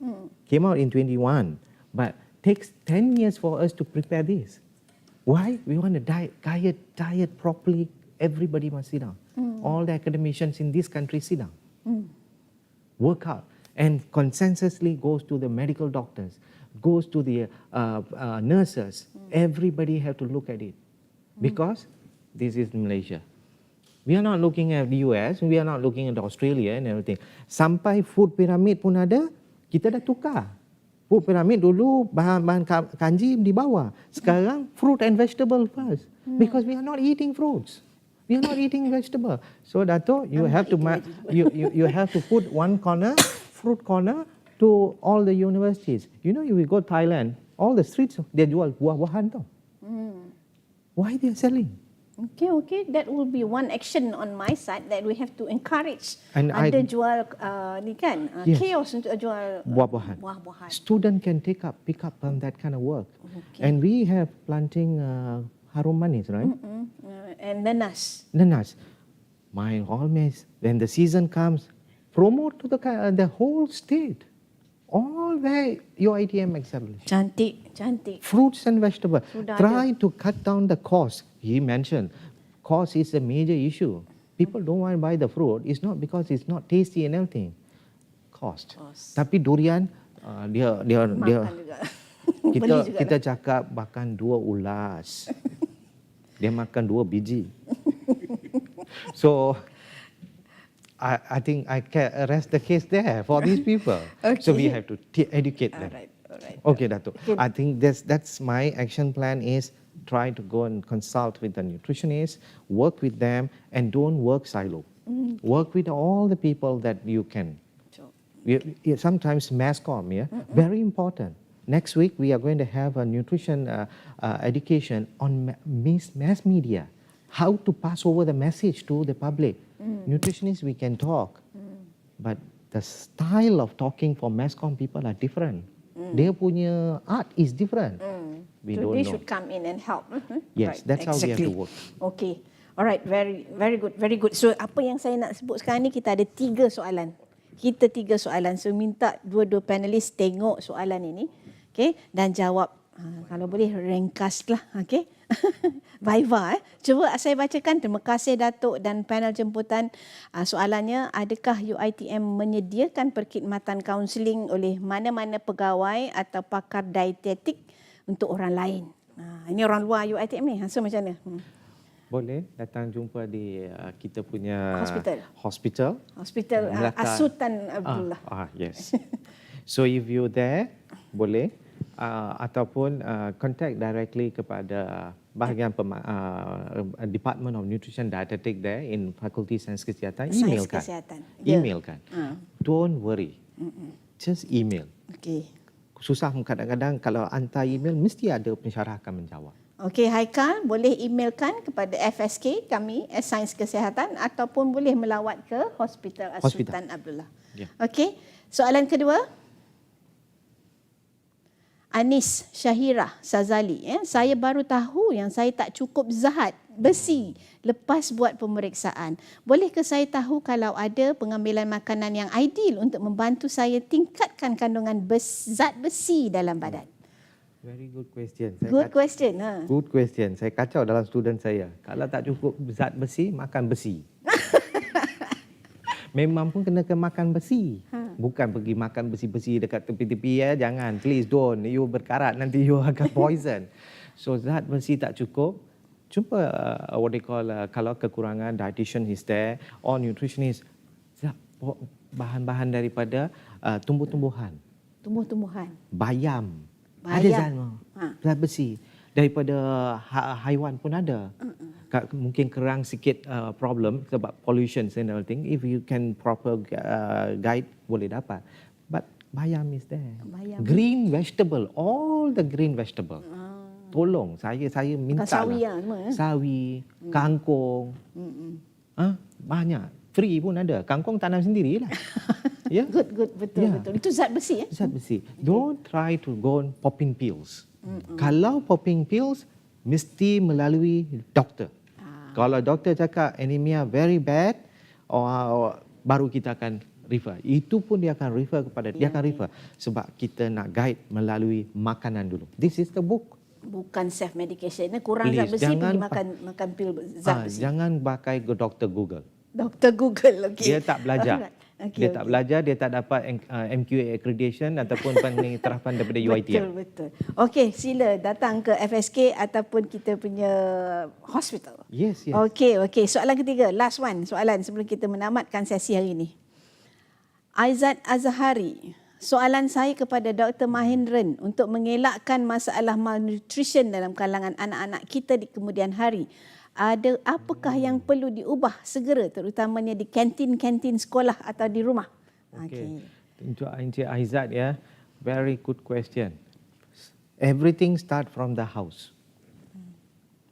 Came out in 21. But takes 10 years for us to prepare this. Why? We want to diet properly. Everybody must sit down. All the academicians in this country sit down. Work out. And consensusly goes to the medical doctors, goes to the nurses. Everybody have to look at it. Because this is Malaysia. We are not looking at the US, we are not looking at Australia and everything. Sampai food pyramid pun ada, kita dah tukar. Food pyramid dulu bahan-bahan kanji di bawah. Sekarang fruit and vegetable first. Because we are not eating fruits. We are not eating vegetable. So Dato', you have to you have to put one corner, fruit corner, to all the universities. You know, if we go Thailand, all the streets, they jual buah-buahan tau. Why they are selling? Okay. That will be one action on my side that we have to encourage. And Ada jual ni kan, Yes. kios untuk jual buah-buahan. buah-buahan. Student can pick up on that kind of work. Okay. And we have planting harum manis, right? And nanas. Nanas. My always, when the season comes, promote to the whole state. All where your ITM established. Cantik. Fruits and vegetables. Sudah Try to cut down the cost. He mentioned cost is a major issue. People don't want to buy the fruit. It's not because it's not tasty and everything. Cost. Tapi durian dia Makan juga. Beli juga kita cakap makan 2 ulas. Dia makan 2 biji. So I think I can rest the case there for these people. So we have to educate them. Alright. Okay, Datuk. I think that's my action plan is try to go and consult with the nutritionist, work with them, and don't work silo. Work with all the people that you can. Sometimes mass comm, very important. Next week we are going to have a nutrition education on mass media, how to pass over the message to the public. Nutritionists we can talk, but the style of talking for mass comm people are different. Dia punya art is different. We So don't they know. should come in and help. Yes, that's how we have to work. Okay. Alright, very good. So apa yang saya nak sebut sekarang ni, kita ada 3 soalan. So minta dua-dua panelis tengok soalan ini, okay, dan jawab. Kalau boleh ringkaslah, okay. Viva. Cuba saya bacakan. Terima kasih Datuk dan panel jemputan. Soalannya, adakah UiTM menyediakan perkhidmatan kaunseling oleh mana-mana pegawai atau pakar dietetik untuk orang lain? Ini orang luar UiTM ni. So macam mana? Boleh datang jumpa di kita punya hospital Sultan Abdullah. Yes. So if you there, boleh ataupun contact directly kepada bahagian Department of Nutrition Dietetic there in Fakulti Sains Kesihatan. Emailkan. Don't worry. Just email. Okay. Susah kadang-kadang kalau hantar email mesti ada pensyarah akan menjawab. Okey, Haikal boleh emailkan kepada FSK kami, Sains Kesihatan, ataupun boleh melawat ke Hospital Sultan Abdullah. Yeah. Okey, soalan kedua. Anis Syahira Sazali. Saya baru tahu yang saya tak cukup zat besi lepas buat pemeriksaan. Bolehkah saya tahu kalau ada pengambilan makanan yang ideal untuk membantu saya tingkatkan kandungan zat besi dalam badan? Very good question. Good question. Good question. Saya kacau dalam student saya. Kalau tak cukup zat besi, makan besi. Memang pun kena makan besi. Bukan pergi makan besi-besi dekat tepi-tepi ya. Jangan. Please don't. You berkarat nanti you akan poison. So zat besi tak cukup. Jumpa what they call kalau kekurangan dietitian is there or nutritionist. Bahan-bahan daripada tumbuh-tumbuhan. Bayam. Ada zat besi. Daripada haiwan pun ada. Mungkin kerang sikit problem sebab pollution and everything. If you can proper guide, boleh dapat. But bayam is there. Green vegetable, all the green vegetable. Tolong, saya minta lah. Sawi, kangkung. Banyak. Free pun ada. Kangkung tanam sendirilah. Yeah? Good, betul. Itu zat besi. Zat besi. Don't try to go on popping pills. Kalau popping pills, mesti melalui doktor. Kalau doktor cakap anemia very bad, baru kita akan refer. Itu pun dia akan refer kepada, dia akan refer. Sebab kita nak guide melalui makanan dulu. This is the book. Bukan self medication. Kurang zat besi, pergi makan pil zat besi. Jangan pakai Dr. Google. Dr. Google, okey. Dia tak belajar. Dia tak belajar, dia tak dapat MQA accreditation ataupun pengiktirafan daripada UiTM. Betul. Okey, sila datang ke FSK ataupun kita punya hospital. Yes. Okey. Soalan ketiga, last one. Soalan sebelum kita menamatkan sesi hari ini. Aizat Azhari. Soalan saya kepada Dr. Mahendran untuk mengelakkan masalah malnutrition dalam kalangan anak-anak kita di kemudian hari. Apakah yang perlu diubah segera terutamanya di kantin-kantin sekolah atau di rumah? Okay. Untuk Encik Aizat ya, very good question. Everything start from the house.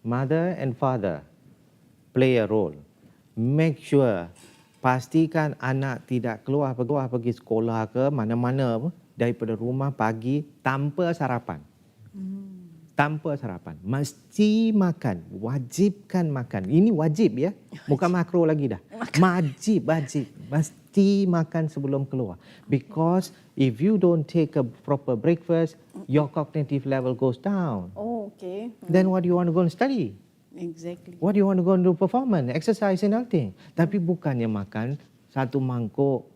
Mother and father play a role. Make sure, pastikan anak tidak keluar pergi sekolah ke mana-mana apa, daripada rumah pagi tanpa sarapan. Tanpa sarapan. Mesti makan. Wajibkan makan. Ini wajib ya. Bukan makro lagi dah. Wajib. Mesti makan sebelum keluar. Because if you don't take a proper breakfast, your cognitive level goes down. Oh, okay. Then what do you want to go and study? Exactly. What do you want to go and do performance, exercise and everything. Tapi bukannya makan satu mangkuk,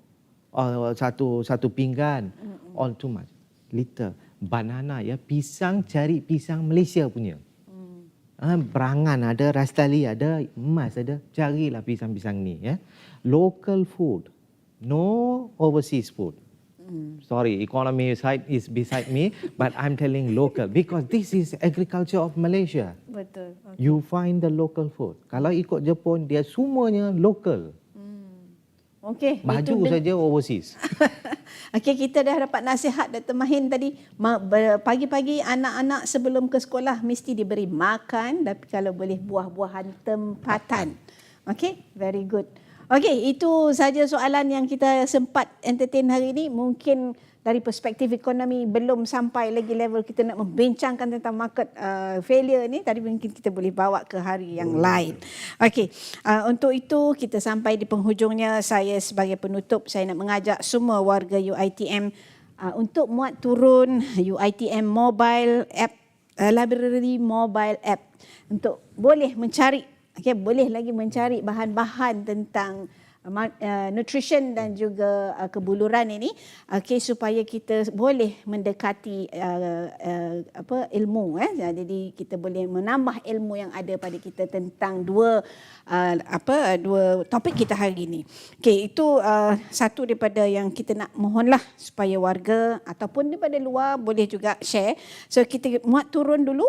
satu pinggan, all too much. Little. Banana ya, pisang, cari pisang Malaysia punya. Berangan ada, Rastali ada, emas ada, carilah pisang-pisang ni ya. Local food. No overseas food. Sorry, economy side is beside me, but I'm telling local because this is agriculture of Malaysia. Betul. Okay. You find the local food. Kalau ikut Jepun, dia semuanya local. Okey. Baju saja overseas. Okey, kita dah dapat nasihat Dr. Mahin tadi. Pagi-pagi anak-anak sebelum ke sekolah mesti diberi makan, tapi kalau boleh buah-buahan tempatan. Okey, very good. Okey, itu saja soalan yang kita sempat entertain hari ini. Mungkin dari perspektif ekonomi belum sampai lagi level kita nak membincangkan tentang market failure ni. Tadi mungkin kita boleh bawa ke hari yang lain. Okey, untuk itu kita sampai di penghujungnya. Saya sebagai penutup, saya nak mengajak semua warga UiTM untuk muat turun UiTM mobile app, library mobile app untuk boleh mencari. Okay, boleh lagi mencari bahan-bahan tentang nutrition dan juga kebuluran ini, okay, supaya kita boleh mendekati ilmu. Jadi kita boleh menambah ilmu yang ada pada kita tentang dua topik kita hari ini. Okay, itu satu daripada yang kita nak mohonlah supaya warga ataupun daripada luar boleh juga share. So kita muat turun dulu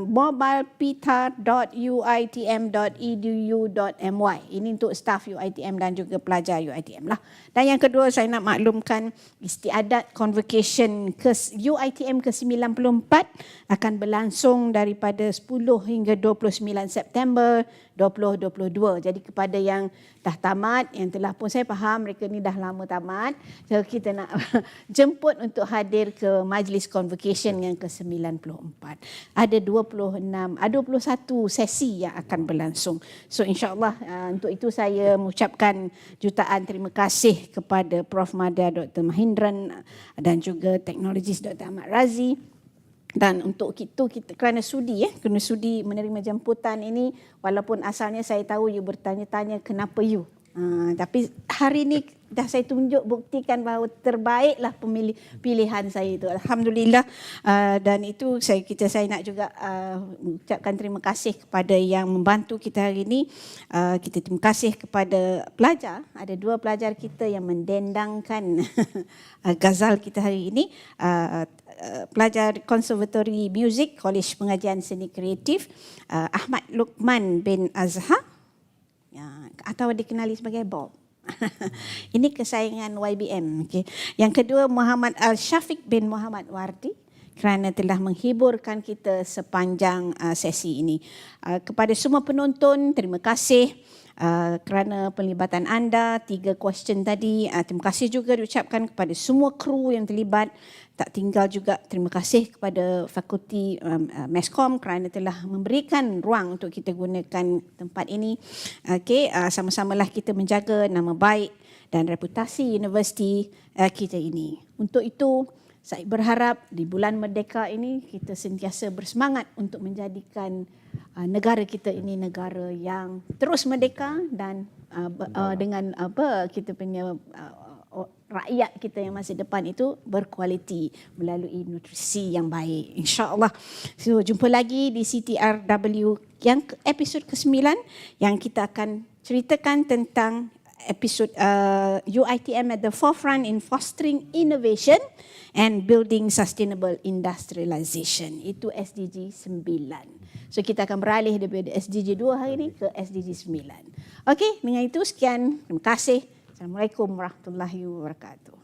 mobilepita.uitm.edu.my. Ini untuk staf UiTM dan juga pelajar UiTM lah. Dan yang kedua, saya nak maklumkan istiadat convocation UiTM ke-94 akan berlangsung daripada 10 hingga 29 September 2022. Jadi kepada yang dah tamat, yang telah pun, saya faham mereka ni dah lama tamat, so kita nak jemput untuk hadir ke majlis convocation yang ke-94. Ada 21 sesi yang akan berlangsung. So insyaAllah untuk itu saya mengucapkan jutaan terima kasih kepada Prof. Madya Dr. Mahindran dan juga teknologis Dr. Ahmad Rozie. Dan untuk itu kita kerana sudi menerima jemputan ini, walaupun asalnya saya tahu you bertanya-tanya kenapa you. Tapi hari ini dah saya tunjuk, buktikan bahawa terbaiklah pilihan saya itu. Alhamdulillah. Dan itu saya nak juga mengucapkan terima kasih kepada yang membantu kita hari ini. Kita terima kasih kepada pelajar. Ada 2 pelajar kita yang mendendangkan ghazal kita hari ini. Pelajar Konservatori Muzik Kolej Pengajian Seni Kreatif Ahmad Luqman bin Azhar, atau dikenali sebagai Bob. Ini kesayangan YBM. Okay. Yang kedua, Muhammad Al-Syafiq bin Muhammad Wardi, kerana telah menghiburkan kita sepanjang sesi ini. Kepada semua penonton, terima kasih kerana pelibatan anda. 3 question tadi. Terima kasih juga diucapkan kepada semua kru yang terlibat. Tak tinggal juga terima kasih kepada Fakulti Meskom kerana telah memberikan ruang untuk kita gunakan tempat ini. Okay, sama-samalah kita menjaga nama baik dan reputasi universiti kita ini. Untuk itu, saya berharap di bulan Merdeka ini kita sentiasa bersemangat untuk menjadikan negara kita ini negara yang terus merdeka dan dengan kita punya rakyat kita yang masa depan itu berkualiti melalui nutrisi yang baik, insya-Allah. So jumpa lagi di CTRW yang episod ke-9 yang kita akan ceritakan tentang episod UiTM at the forefront in fostering innovation and building sustainable industrialization. Itu SDG 9. So kita akan beralih daripada SDG 2 hari ini ke SDG 9. Okey, dengan itu sekian. Terima kasih. Assalamualaikum warahmatullahi wabarakatuh.